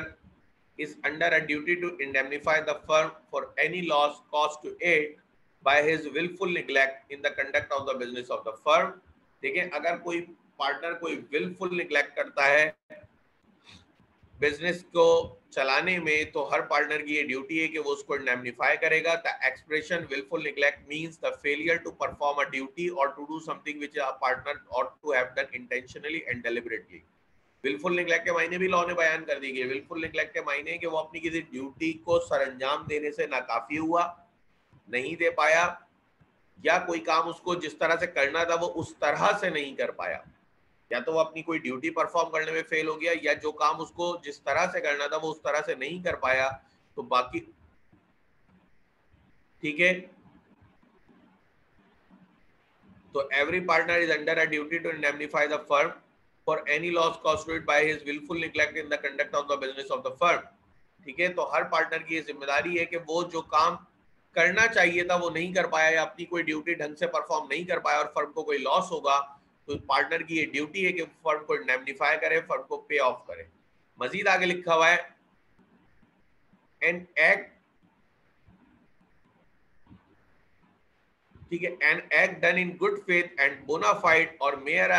is under a duty to indemnify the firm for any loss caused to it by his willful neglect in the conduct of the business of the firm। देखिए अगर कोई partner कोई willful neglect करता है business को चलाने में, तो हर पार्टनर की ये ड्यूटी है कि वो उसको इंडेमनिफाई करेगा। The expression wilful neglect means the failure to perform a duty और to do something which a partner ought to have done intentionally and deliberately. Wilful neglect के मायने भी लॉ ने बयान कर दी गई। विलफुल निग्लेक्ट के मायने कि वो अपनी किसी ड्यूटी को सरंजाम देने से नाकाफी हुआ, नहीं दे पाया, या कोई काम उसको जिस तरह से करना था वो उस तरह से नहीं कर पाया, या तो वो अपनी कोई ड्यूटी परफॉर्म करने में फेल हो गया, या जो काम उसको जिस तरह से करना था वो उस तरह से नहीं कर पाया। तो बाकी ठीक है, तो every partner is under a duty to indemnify the firm for any loss caused to it by his wilful neglect in the conduct of the business of the firm. ठीक है, तो हर पार्टनर की ये जिम्मेदारी है कि वो जो काम करना चाहिए था वो नहीं कर पाया, या अपनी कोई ड्यूटी ढंग से परफॉर्म नहीं कर पाया और फर्म को कोई लॉस होगा, तो पार्टनर की ये ड्यूटी है कि फर्म को इंडेमनिफाई करे, फर्म को पे ऑफ करे। मजीद आगे लिखा हुआ है एन एक्ट, ठीक है, an act done in good faith and bona fide और mere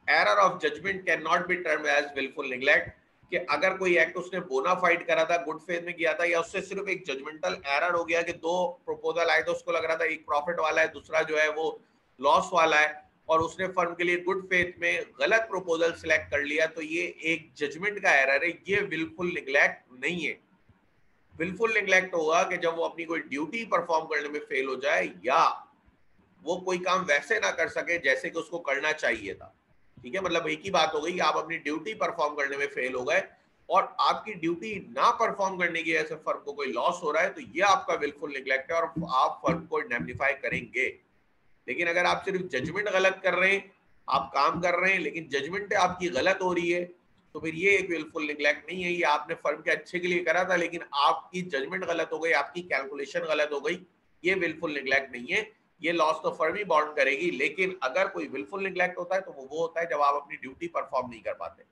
error of judgement can not be termed as wilful neglect. कि अगर कोई एक्ट उसने बोनाफाइड करा था, गुड फेथ में किया था, या उससे सिर्फ एक जजमेंटल एरर हो गया कि दो प्रपोजल आए तो उसको लग रहा था एक प्रॉफिट वाला है दूसरा जो है वो लॉस वाला है, और उसने फर्म के लिए गुड फेथ में गलत प्रपोजल सिलेक्ट कर लिया, तो ये एक जजमेंट का एरर है, ये विलफुल निग्लेक्ट नहीं है। विलफुल निग्लेक्ट होगा कि जब वो अपनी कोई ड्यूटी परफॉर्म करने में फेल हो जाए, या वो कोई काम वैसे ना कर सके जैसे कि उसको करना चाहिए था। ठीक है, मतलब एक ही बात हो गई कि आप अपनी ड्यूटी परफॉर्म करने में फेल हो गए और आपकी ड्यूटी ना परफॉर्म करने की वजह से फर्म को कोई लॉस हो रहा है, तो ये आपका विलफुल निग्लेक्ट है और आप फर्म को इंडेमनिफाई करेंगे। लेकिन अगर आप सिर्फ जजमेंट गलत कर रहे हैं, आप काम कर रहे हैं लेकिन जजमेंट आपकी गलत हो रही है, तो फिर ये एक विलफुल निग्लेक्ट नहीं है, ये आपने फर्म के अच्छे के लिए करा था लेकिन आपकी जजमेंट गलत हो गई, आपकी कैलकुलेशन गलत हो गई, ये विलफुल निग्लेक्ट नहीं है। ये लॉस तो फर्म ही बॉन्ड करेगी, लेकिन अगर कोई विलफुल निग्लेक्ट होता है तो वो होता है जब आप अपनी ड्यूटी परफॉर्म नहीं कर पाते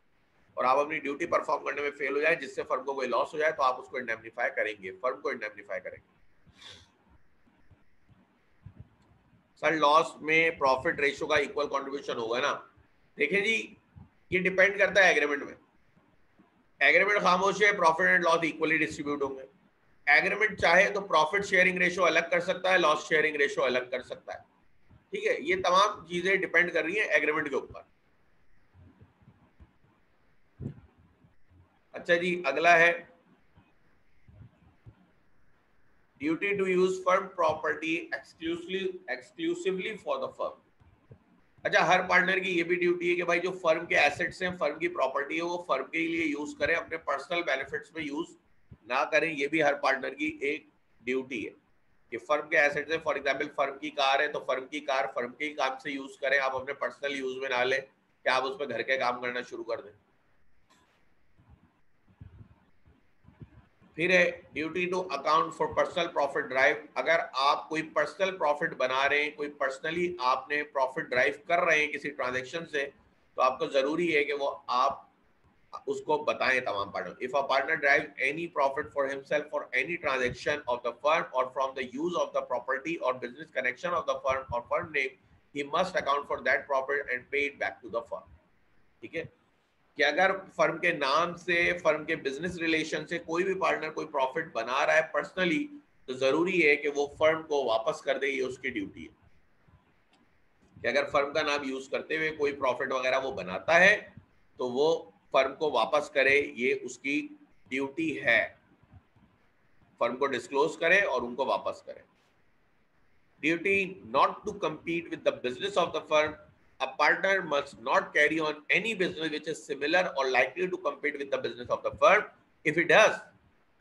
और आप अपनी ड्यूटी परफॉर्म करने में फेल हो जाए जिससे फर्म को कोई लॉस हो जाए, तो आप उसको इंडेमनिफाई करेंगे, फर्म को इंडेमनिफाई करेंगे। सर लॉस में प्रॉफिट रेशियो का इक्वल कंट्रीब्यूशन होगा ना? देखिए जी, ये डिपेंड करता है एग्रीमेंट में। एग्रीमेंट खामोश है, profit and loss equally distribute होंगे। एग्रीमेंट चाहे तो प्रॉफिट शेयरिंग रेशियो अलग कर सकता है, लॉस शेयरिंग रेशियो अलग कर सकता है। ठीक है, ये तमाम चीजें डिपेंड कर रही हैं एग्रीमेंट के ऊपर। अच्छा जी, अगला है duty to use firm property exclusively for the firm. अच्छा, हर पार्टनर की ये भी ड्यूटी है कि भाई जो फर्म के एसेट्स हैं, फर्म की प्रॉपर्टी है, वो फर्म के लिए यूज करें, अपने पर्सनल बेनिफिट्स में यूज ना करें। ये भी हर पार्टनर की एक ड्यूटी है कि फर्म के एसेट्स है, फॉर एग्जांपल फर्म की कार है तो फर्म की कार फर्म के ही काम से यूज करें, आप अपने पर्सनल यूज में ना लें कि आप उस पर घर के काम करना शुरू कर दें। फिर है duty to account for personal profit drive. अगर आप कोई पर्सनल प्रॉफिट बना रहे हैं, कोई पर्सनली आपने प्रॉफिट ड्राइव कर रहे हैं किसी ट्रांजैक्शन से, तो आपको जरूरी है कि वो आप उसको बताएं तमाम partner. If a partner derive any profit for himself for any transaction of the firm और from the use of the property और business connection of the firm और firm name, he must account for that profit and pay it back to the firm. ठीक है, कि अगर firm के नाम से, फर्म के बिजनेस रिलेशन से कोई भी पार्टनर कोई प्रॉफिट बना रहा है पर्सनली, तो जरूरी है कि वो फर्म को वापस कर दे, ये उसकी ड्यूटी है। कि अगर फर्म का नाम यूज करते हुए कोई प्रॉफिट वगैरह वो बनाता है तो वो फर्म को वापस करे, ये उसकी ड्यूटी है। फर्म को डिस्क्लोज करे और उनको वापस करे। Duty not to compete with the business of the firm. A partner must not carry on any business which is similar or likely to compete with the business of the firm. If it does,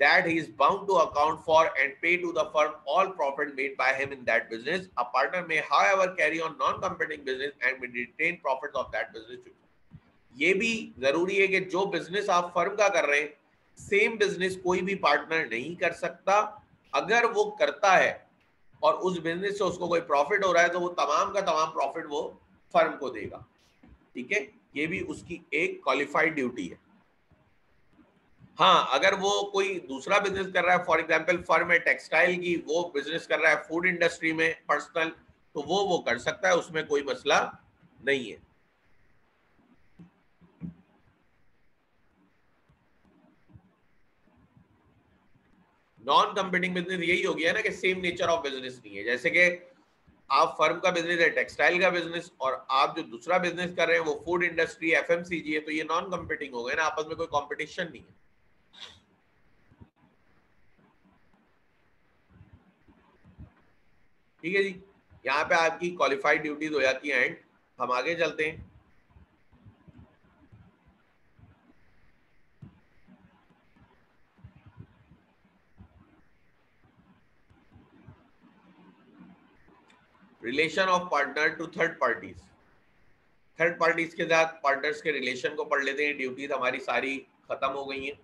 that he is bound to account for and pay to the firm all profit made by him in that business. A partner may, however, carry on non-competing business and may retain profits of that business. ये भी जरूरी है कि जो business आप firm का कर रहे हैं, सेम बिजनेस कोई भी पार्टनर नहीं कर सकता. अगर वो करता है और उस बिजनेस से उसको कोई प्रॉफिट हो रहा है तो वो तमाम का तमाम प्रॉफिट वो फर्म को देगा. ठीक है, ये भी उसकी एक क्वालिफाइड ड्यूटी है. हाँ, अगर वो कोई दूसरा बिजनेस कर रहा है, फॉर एग्जांपल फर्म है टेक्सटाइल की, वो बिजनेस कर रहा है फूड इंडस्ट्री में पर्सनल, तो वो कर सकता है, उसमें कोई मसला नहीं है. नॉन कंपीटिंग बिजनेस यही हो गया ना कि सेम नेचर ऑफ बिजनेस नहीं है. जैसे कि आप फर्म का बिजनेस है टेक्सटाइल का बिजनेस और आप जो दूसरा बिजनेस कर रहे हैं वो फूड इंडस्ट्री एफएमसीजी है, तो ये नॉन कंपीटिंग हो गए ना, आपस में कोई कंपटीशन नहीं है. ठीक है जी, यहाँ पे आपकी क्वालिफाइड ड्यूटीज हो जाती है. एंड हम आगे चलते हैं. Relation of partner to third parties. Third parties के साथ पार्टनर्स के रिलेशन को पढ़ लेते हैं. ड्यूटीज हमारी सारी खत्म हो गई हैं.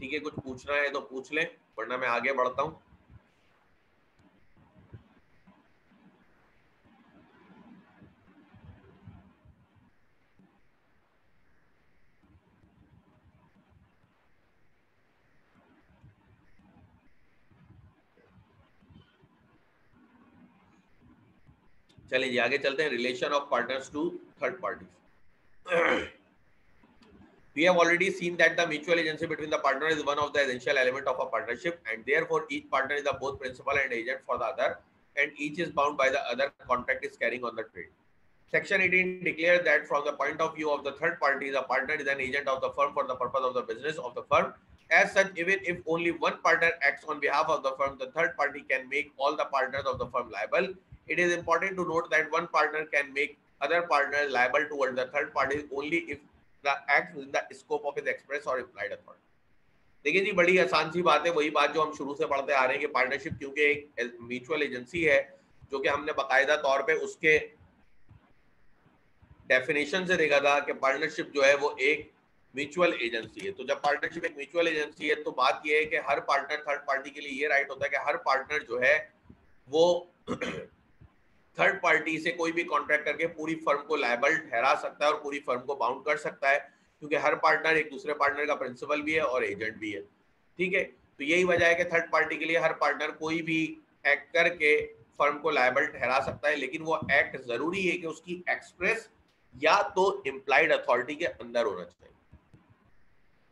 ठीक है, कुछ पूछना है तो पूछ लें, वरना मैं आगे बढ़ता हूँ. चलिए जी, आगे चलते हैं. Relation of partners to third parties. We have already seen that the mutual agency between the partner is one of the essential element of a partnership, and therefore each partner is the both principal and agent for the other, and each is bound by the other contract is carrying on the trade. Section 18 declares that from the point of view of the third party, the partner is an agent of the firm for the purpose of the business of the firm. As such, even if only one partner acts on behalf of the firm, the third party can make all the partners of the firm liable. It is important to note that one partner can make other partners liable towards the third party only if the act within the scope of his express or implied authority. देखिए जी, बड़ी आसान सी बात है, वही बात जो हम शुरू से पढ़ते आ रहे हैं कि पार्टनरशिप क्योंकि एक म्यूचुअल एजेंसी है, जो कि हमने बाकायदा तौर पे उसके डेफिनेशन से देखा था कि पार्टनरशिप जो है वो एक म्यूचुअल एजेंसी है. तो जब पार्टनरशिप एक म्यूचुअल एजेंसी है तो बात यह है कि हर पार्टनर थर्ड पार्टी के लिए ये राइट होता है कि हर पार्टनर जो है वो थर्ड पार्टी से कोई भी कॉन्ट्रैक्ट करके पूरी फर्म को लायबल ठहरा सकता है और पूरी फर्म को बाउंड कर सकता है, क्योंकि हर पार्टनर एक दूसरे पार्टनर का प्रिंसिपल भी है और एजेंट भी है. ठीक है, तो यही वजह है कि थर्ड पार्टी के लिए हर पार्टनर कोई भी एक्ट करके फर्म को लायबल ठहरा सकता है, लेकिन वो एक्ट जरूरी है कि उसकी एक्सप्रेस या तो इम्प्लाइड अथॉरिटी के अंदर होना चाहिए,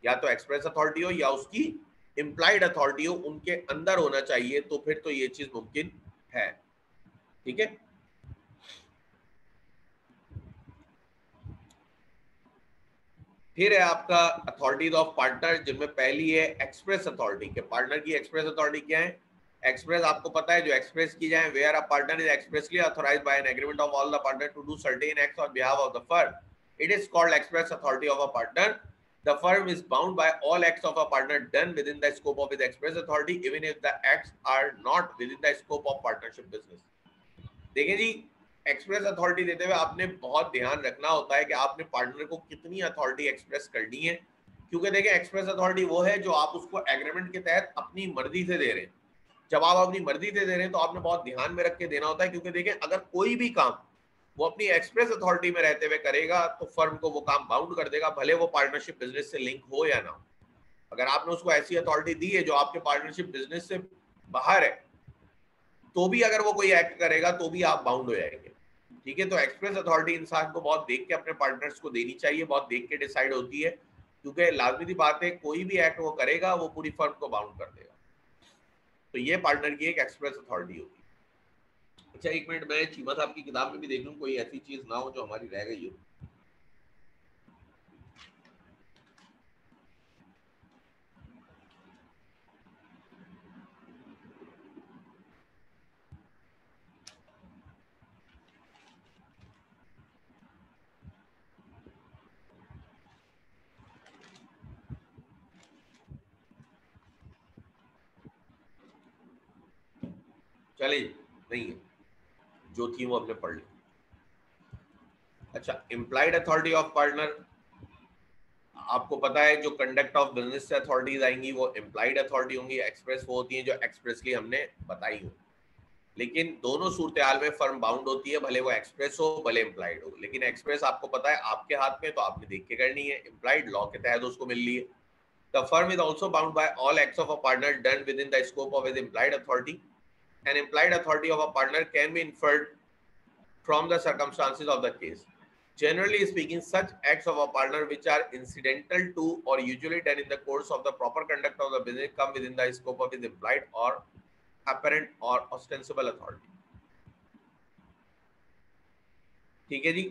या तो एक्सप्रेस अथॉरिटी हो या उसकी इम्प्लाइड अथॉरिटी हो, उनके अंदर होना चाहिए, तो फिर तो ये चीज मुमकिन है. ठीक है, फिर है आपका अथॉरिटीज ऑफ पार्टनर, जिनमें पहली है एक्सप्रेस अथॉरिटी. के पार्टनर की एक्सप्रेस अथॉरिटी क्या है? एक्सप्रेस आपको पता है जो एक्सप्रेस की जाए, where a partner is expressly authorized by an agreement of all the partner to do certain acts on behalf of the firm, it is called express authority of a partner. The firm is bound by all acts of a partner done within the scope of his express authority, even if the acts are not within the scope of partnership business. देखिए जी, express authority देते हुए आपने बहुत ध्यान रखना होता है कि आपने पार्टनर को कितनी अथॉरिटी एक्सप्रेस करनी है, क्योंकि देखिए एक्सप्रेस अथॉरिटी वो है जो आप उसको एग्रीमेंट के तहत अपनी मर्जी से दे रहे हैं. जब आप अपनी मर्जी से दे रहे हैं तो आपने बहुत ध्यान में रख के देना होता है, क्योंकि देखिए अगर कोई भी काम वो अपनी एक्सप्रेस अथॉरिटी में रहते हुए करेगा तो फर्म को वो काम बाउंड कर देगा, भले वो पार्टनरशिप बिजनेस से लिंक हो या ना हो. अगर आपने उसको ऐसी अथॉरिटी दी है जो आपके पार्टनरशिप बिजनेस से बाहर है, तो भी अगर वो कोई एक्ट करेगा तो भी आप बाउंड हो जाएंगे. ठीक है, तो एक्सप्रेस अथॉरिटी इंसान को बहुत देख के अपने पार्टनर्स को देनी चाहिए, बहुत देख के डिसाइड होती है, क्योंकि लाजमी बात है कोई भी एक्ट वो करेगा वो पूरी फर्म को बाउंड कर देगा. तो ये पार्टनर की एक एक्सप्रेस अथॉरिटी होती है. अच्छा, एक मिनट, मैं चीमा साहब की किताब में भी देख लूं कोई ऐसी चीज ना हो जो हमारी रह गई हो. चलिए, नहीं है, जो थी वो हमने पढ़ ली। अच्छा, इम्प्लाइड अथॉरिटी ऑफ पार्टनर, आपको पता है जो कंडक्ट ऑफ बिजनेस से अथॉरिटीज आएंगी वो इम्प्लाइड अथॉरिटी होंगी, एक्सप्रेस वो होती हैं जो एक्सप्रेसली हमने बताई हो। लेकिन दोनों सूरत हाल में फर्म बाउंड होती है, भले वो एक्सप्रेस हो भले इम्प्लाइड हो। लेकिन एक्सप्रेस आपको पता है आपके हाथ में, तो आपने देख के करनी है। इम्प्लाइड लॉ के तहत उसको मिल ली है। The firm is also bound by all acts of a partner done within the scope of his implied authority. An implied authority of a partner can be inferred from the circumstances of the case. Generally speaking, such acts of a partner which are incidental to or usually done in the course of the proper conduct of the business come within the scope of his implied or apparent or ostensible authority. ठीक है जी,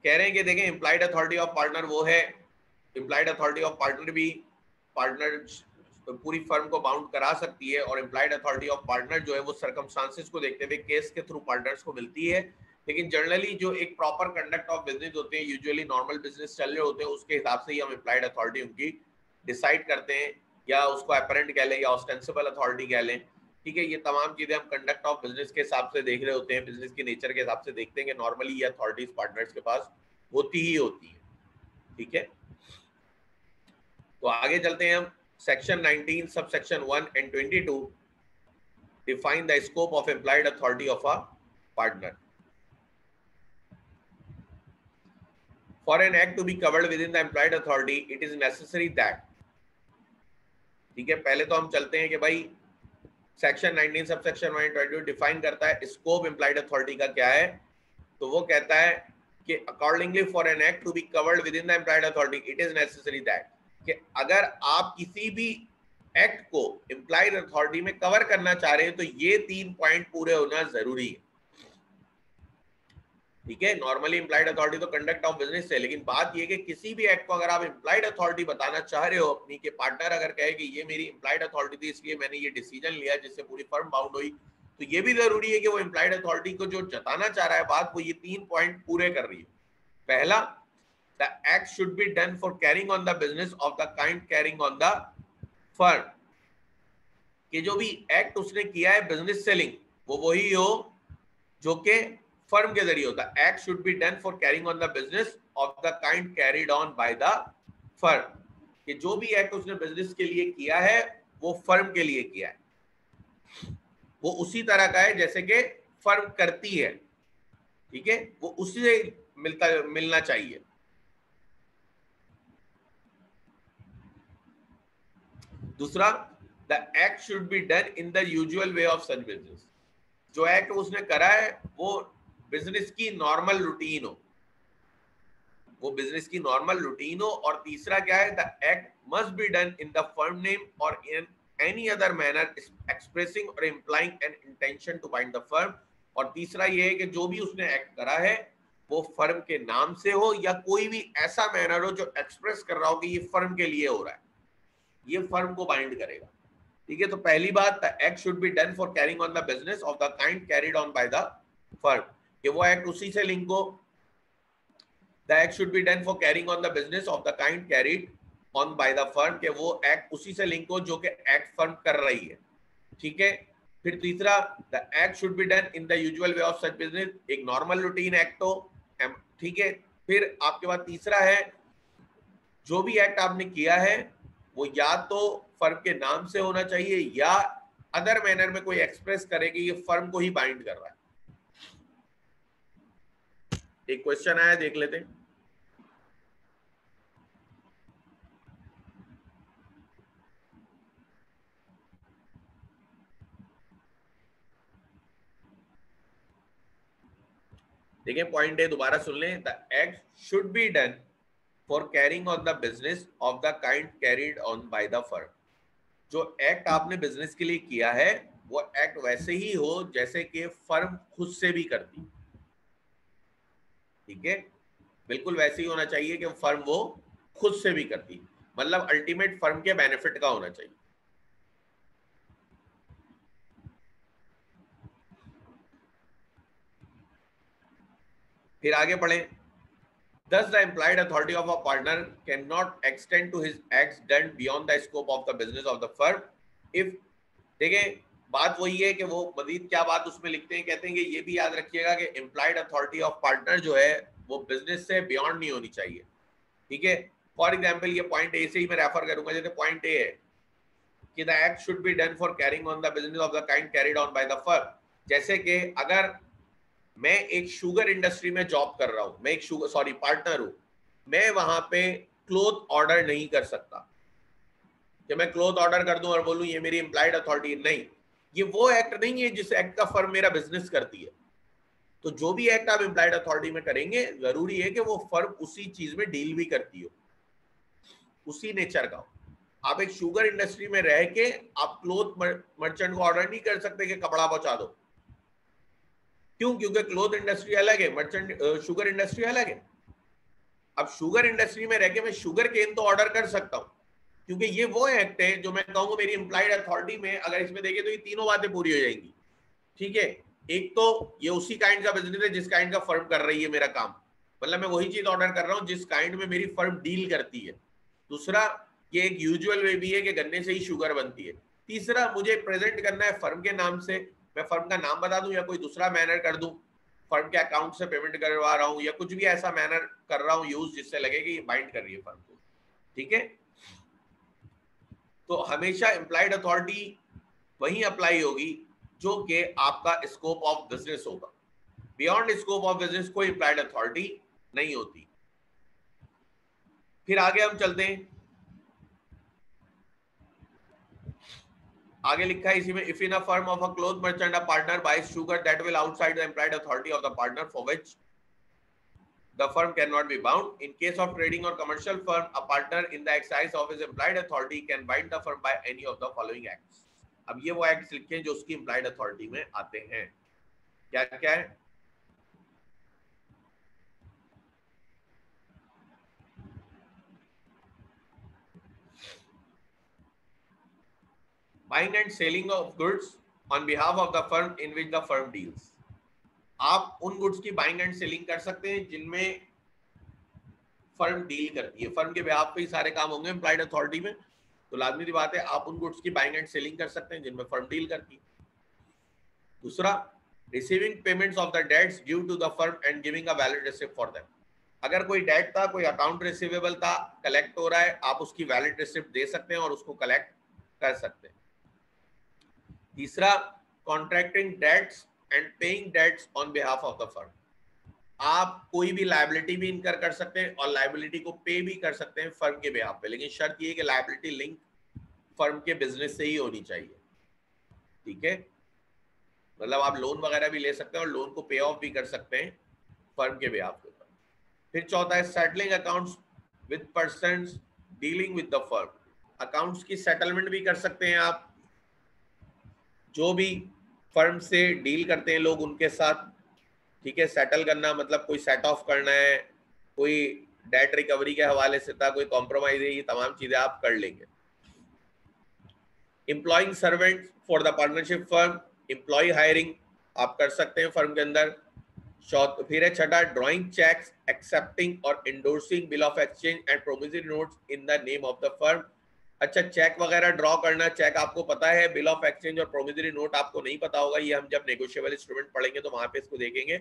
कह रहे हैं कि देखें implied authority of partner वो है, implied authority of partner भी पार्टनर पूरी फर्म को बाउंड करा सकती है, और इम्प्लाइड अथॉरिटी ऑफ पार्टनर जो है वो सर्कमस्टांसेस को देखते हुए केस के थ्रू पार्टनर्स को मिलती है। लेकिन जनरली जो एक प्रॉपर कंडक्ट ऑफ बिजनेस होते हैं, यूजुअली नॉर्मल बिजनेस चल रहे होते हैं, उसके हिसाब से ही हम इम्प्लाइड अथॉरिटी उनकी डिसाइड करते हैं, या उसको अपरेंट कह लें या ऑस्टेंसिबल अथॉरिटी कह लें। ठीक है, ये तमाम चीजें हम कंडक्ट ऑफ बिजनेस के हिसाब से देख रहे होते हैं, बिजनेस के नेचर के हिसाब से देखते हैं कि नॉर्मली ये अथॉरिटीज पार्टनर्स के पास होती ही होती है। ठीक है, तो आगे चलते हैं हम। Section 19 sub section 1 and 22 define the scope of implied authority of a partner. For an act to be covered within the implied authority, it is necessary that, ठीक है, पहले तो हम चलते हैं कि भाई सेक्शन 19 सब सेक्शन 122 डिफाइन करता है स्कोप इम्प्लाइड अथॉरिटी का क्या है। तो वो कहता है कि accordingly for an act to be covered within the implied authority it is necessary that, कि अगर आप किसी भी एक्ट को इम्प्लाइड अथॉरिटी में कवर करना चाह रहे हैं तो ये 3 पॉइंट पूरे होना जरूरी है। ठीक है, नॉर्मली इम्प्लाइड अथॉरिटी तो कंडक्ट ऑफ बिजनेस है, लेकिन बात ये कि किसी भी एक्ट को अगर आप इम्प्लाइड अथॉरिटी बताना चाह रहे हो अपनी, के पार्टनर अगर कहे कि ये मेरी इम्प्लाइड अथॉरिटी थी इसलिए मैंने ये डिसीजन लिया जिससे पूरी फर्म बाउंड हुई, तो ये भी जरूरी है कि वो इम्प्लाइड अथॉरिटी को जो जताना चाह रहा है बात, वो ये 3 पॉइंट पूरे कर रही है। पहला, the act should be done for carrying on the business of the kind carrying on the firm, कि जो भी एक्ट उसने किया है बिजनेस सेलिंग वो वही हो जो के फर्म के जरिए होता है। Act should be done for carrying on the business of the kind carried on by the firm, कि जो भी एक्ट उसने बिजनेस के लिए किया है वो फर्म के लिए किया है, वो उसी तरह का है जैसे कि फर्म करती है। ठीक है, वो उसी से मिलना चाहिए। दूसरा, the act should be done in the usual way of such business, जो एक्ट उसने करा है वो बिजनेस की नॉर्मल रूटीन हो, वो बिजनेस की नॉर्मल रूटीन हो। और तीसरा क्या है, the act must be done in the firm name और in any other manner expressing और implying an intention to bind the firm. और तीसरा ये है कि जो भी उसने एक्ट करा है वो फर्म के नाम से हो या कोई भी ऐसा मैनर हो जो एक्सप्रेस कर रहा हो कि ये फर्म के लिए हो रहा है, ये फर्म को बाइंड करेगा। ठीक है, तो पहली बात, the act should be done for carrying on the business of the kind carried on by the firm, कि वो एक्ट उसी से लिंक हो। The act should be done for carrying on the business of the kind carried on by the firm, के वो act उसी से link हो जो कि एक्ट फर्म कर रही है। ठीक है, फिर तीसरा, the act should be done in the usual way of such business, एक नॉर्मल रूटीन एक्ट हो। ठीक है, फिर आपके पास तीसरा है, जो भी एक्ट आपने किया है वो या तो फर्म के नाम से होना चाहिए या अदर मैनर में कोई एक्सप्रेस करे कि ये फर्म को ही बाइंड कर रहा है। एक क्वेश्चन आया, देख लेते हैं। देखिए पॉइंट है, दोबारा सुन लें। The act should be done for carrying on the business of the kind carried on by the firm, जो एक्ट आपने बिजनेस के लिए किया है वो एक्ट वैसे ही हो जैसे कि फर्म खुद से भी करती। ठीक है, बिल्कुल वैसे ही होना चाहिए कि फर्म वो खुद से भी करती, मतलब अल्टीमेट फर्म के बेनिफिट का होना चाहिए। फिर आगे पढ़ें। Thus, the implied authority of a partner cannot extend to his acts done beyond the scope of the business of the firm if, देखें बात वही है कि वो मजीद क्या बात उसमें लिखते हैं, कहते हैं कि ये भी याद रखिएगा कि इम्प्लाइड अथॉरिटी ऑफ पार्टनर जो है वो बिजनेस से बियॉन्ड नहीं होनी चाहिए, ठीक है। फॉर एग्जाम्पल ये पॉइंट ए से ही मैं रेफर करूंगा, जैसे पॉइंट ए है कि the act should be done for carrying on the business of the kind carried on by the firm. जैसे कि अगर मैं एक शुगर इंडस्ट्री में जॉब कर रहा हूं, मैं एक शुगर पार्टनर हूं, मैं वहां पे क्लोथ ऑर्डर नहीं कर सकता कि मैं क्लोथ ऑर्डर कर दूं और बोलूं ये मेरी इम्प्लाइड अथॉरिटी, नहीं, ये वो एक्ट नहीं है जिस एक्ट का फर्म मेरा बिजनेस करती है। तो जो भी एक्ट आप इम्प्लाइड अथॉरिटी में करेंगे जरूरी है कि वो फर्म उसी चीज में डील भी करती हो, उसी नेचर का हो। आप एक शुगर इंडस्ट्री में रह के आप क्लोथ मर्चेंट को ऑर्डर नहीं कर सकते कि कपड़ा पहुंचा दो, क्यों? क्योंकि क्लोथ इंडस्ट्री अलग है, मर्चेंट शुगर इंडस्ट्री अलग है। अब शुगर इंडस्ट्री में रह के मैं शुगर केन तो ऑर्डर कर सकता हूं, क्योंकि ये वो एक्ट है जो मैं कहूंगा मेरी इम्प्लाइड अथॉरिटी में अगर इसमें देखें तो ये तीनों बातें पूरी हो जाएंगी, ठीक है। एक तो ये उसी काइंड का बिजनेस है जिस काइंड का फर्म कर रही है मेरा काम, मतलब मैं वही चीज ऑर्डर कर रहा हूँ जिस काइंड में मेरी फर्म डील करती है। दूसरा, ये एक यूजुअल वे भी है कि गन्ने से ही शुगर बनती है। तीसरा, मुझे प्रेजेंट करना है फर्म के नाम से, मैं फर्म का नाम बता दूं या कोई दूसरा मैनर कर दूं, फर्म के अकाउंट से पेमेंट करवा रहा हूं या कुछ भी ऐसा मैनर कर रहा हूं यूज जिससे लगे कि ये बाइंड कर रही है फर्म को, ठीक है। तो हमेशा इम्प्लाइड अथॉरिटी वही अप्लाई होगी जो कि आपका स्कोप ऑफ बिजनेस होगा। बियॉन्ड स्कोप ऑफ बिजनेस कोई इम्प्लाइड अथॉरिटी नहीं होती। फिर आगे हम चलते हैं, आगे लिखा है इसी में, if in a firm of a cloth merchant a partner buys sugar that will outside the employed authority of the partner for which the firm cannot be bound. In case of trading or commercial firm, a partner in the exercise of his implied authority can bind the firm by any of the following acts. अब ये वो acts लिखे हैं जो उसकी implied authority में आते हैं। क्या क्या है? Buying and selling of goods on behalf of the firm in which the firm deals. आप उन गुड्स की बाइंग एंड सेलिंग कर सकते हैं जिनमें फर्म डील करती है, फर्म के बिहाफ पे ही सारे काम होंगे इम्प्लाइड अथॉरिटी में, तो लाजमी सी बात है आप उन गुड्स की बाइंग एंड सेलिंग कर सकते हैं जिनमें फर्म डील करती है। दूसरा, receiving payments of the debts due to the firm and giving a valid receipt for them. अगर कोई डेट था, कोई अकाउंट रिसीवेबल था, कलेक्ट हो रहा है, आप उसकी वैलिड रिसिप्ट दे सकते हैं और उसको कलेक्ट कर सकते हैं। तीसरा, contracting debts and paying debts on behalf of the firm. आप कोई भी लायबिलिटी भी इनकर कर सकते हैं और लायबिलिटी को पे भी कर सकते हैं फर्म के बिहाफ पे, लेकिन शर्त ये है कि लायबिलिटी लिंक फर्म के बिजनेस से ही होनी चाहिए, ठीक है। मतलब आप लोन वगैरह भी ले सकते हैं और लोन को पे ऑफ भी कर सकते हैं फर्म के बिहाफ के ऊपर। फिर चौथा है settling accounts with persons dealing with the firm. Accounts की सेटलमेंट भी कर सकते हैं आप, जो भी फर्म से डील करते हैं लोग उनके साथ, ठीक है। सेटल करना मतलब कोई सेट ऑफ करना है, कोई डेट रिकवरी के हवाले से था, कोई कॉम्प्रोमाइज है, ये तमाम चीजें आप कर लेंगे। Employing servant for the partnership firm, employ hiring आप कर सकते हैं फर्म के अंदर। फिर है छठा, ड्रॉइंग चेक्स एक्सेप्टिंग और endorsing bill of exchange and promissory notes in the name of the firm. अच्छा, चेक वगैरह ड्रॉ करना, चेक आपको पता है, बिल ऑफ एक्सचेंज और प्रोमिसरी नोट आपको नहीं पता होगा, ये हम जब नेगोशिएबल इंस्ट्रूमेंट पढ़ेंगे तो वहां पे इसको देखेंगे।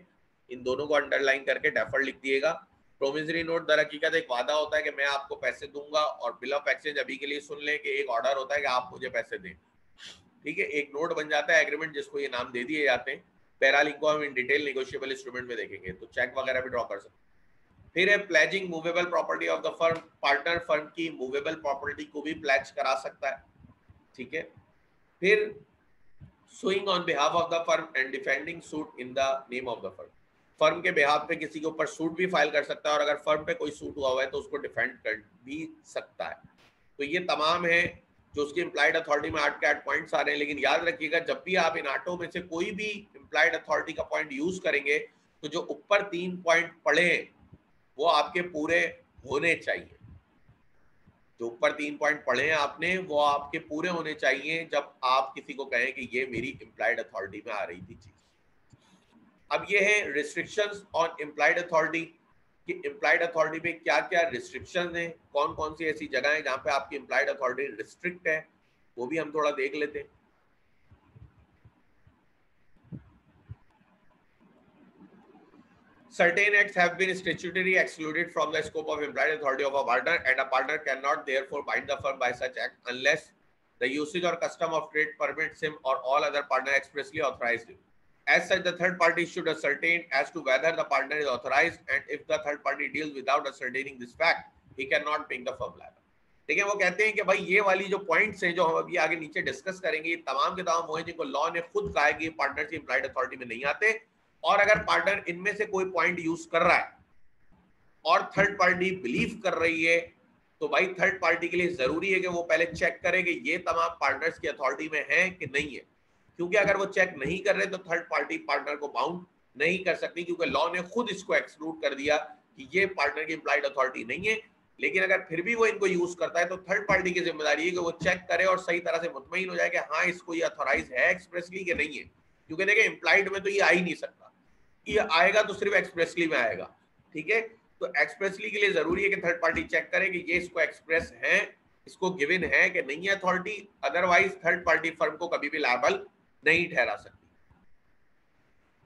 इन दोनों को अंडरलाइन करके डेफर्ड लिख दिएगा। प्रोमिसरी नोट दर हकीकत एक वादा होता है कि मैं आपको पैसे दूंगा, और बिल ऑफ एक्सचेंज अभी के लिए सुन लें कि एक ऑर्डर होता है कि आप मुझे पैसे दें, ठीक है। एक नोट बन जाता है एग्रीमेंट जिसको ये नाम दे दिए जाते हैं। पैरालिंक को हम इन डिटेल नेगोशिएबल इंस्ट्रूमेंट में देखेंगे, तो चेक वगैरह भी ड्रॉ कर सकते हैं। फिर है pledging movable property of the firm. Partner firm की मूवेबल प्रॉपर्टी को भी प्लेज करा सकता है, ठीक है। फिर sewing on behalf of the firm and defending suit in the name of the firm. Firm के बिहाफ पे किसी के ऊपर सूट भी फाइल कर सकता है और अगर फर्म पे कोई सूट हुआ हुआ है तो उसको डिफेंड कर भी सकता है। तो ये तमाम है जो उसकी इम्प्लाइड अथॉरिटी में 8 के 8 पॉइंट्स आ रहे हैं। लेकिन याद रखिएगा जब भी आप इन 8 में से कोई भी इम्प्लाइड अथॉरिटी का पॉइंट यूज करेंगे तो जो ऊपर 3 पॉइंट पढ़े हैं वो आपके पूरे होने चाहिए। जो ऊपर 3 पॉइंट पढ़े हैं आपने वो आपके पूरे होने चाहिए जब आप किसी को कहें कि ये मेरी इम्प्लाइड अथॉरिटी में आ रही थी चीज। अब ये है रिस्ट्रिक्शंस ऑन इम्प्लाइड अथॉरिटी कि इम्प्लाइड अथॉरिटी पे क्या क्या रिस्ट्रिक्शंस हैं, कौन कौन सी ऐसी जगह है जहाँ पे आपकी इम्प्लाइड अथॉरिटी रिस्ट्रिक्ट है, वो भी हम थोड़ा देख लेते हैं। certain acts have been statutorily excluded from the scope of implied authority of a partner, and a partner cannot therefore bind the firm by such act unless the usage or custom of trade permits him or all other partner expressly authorized him. As such, the third party should ascertain as to whether the partner is authorized, and if the third party deals without ascertaining this fact, he cannot make the firm liable. देखिए वो कहते हैं कि भाई ये वाली जो points हैं जो हम अभी आगे नीचे डिस्कस करेंगे, ये तमाम के तमाम वो हैं जिनको लॉ ने खुद कहा है कि पार्टनरशिप इम्प्लाइड अथॉरिटी में नहीं आते, और अगर पार्टनर इनमें से कोई पॉइंट यूज कर रहा है और थर्ड पार्टी बिलीव कर रही है, तो भाई थर्ड पार्टी के लिए जरूरी है कि वो पहले चेक करे कि ये तमाम पार्टनर्स की अथॉरिटी में है कि नहीं है, क्योंकि अगर वो चेक नहीं कर रहे तो थर्ड पार्टी पार्टनर को बाउंड नहीं कर सकती, क्योंकि लॉ ने खुद इसको एक्सक्लूड कर दिया कि ये पार्टनर की इम्प्लाइड अथॉरिटी नहीं है। लेकिन अगर फिर भी वो इनको यूज करता है तो थर्ड पार्टी की जिम्मेदारी है कि वो चेक करे और सही तरह से मुतमईन हो जाए कि हाँ इसको ये अथॉराइज है एक्सप्रेसली कि नहीं है, क्योंकि देखिए इम्प्लाइड में तो ये आ ही नहीं सकता, ये आएगा तो सिर्फ एक्सप्रेसली में आएगा। ठीक है, तो एक्सप्रेसली के लिए जरूरी है कि थर्ड पार्टी चेक करे कि ये इसको एक्सप्रेस है, इसको गिवन है कि नहीं है authority, otherwise third party firm को कभी भी लायबल नहीं ठहरा सकती।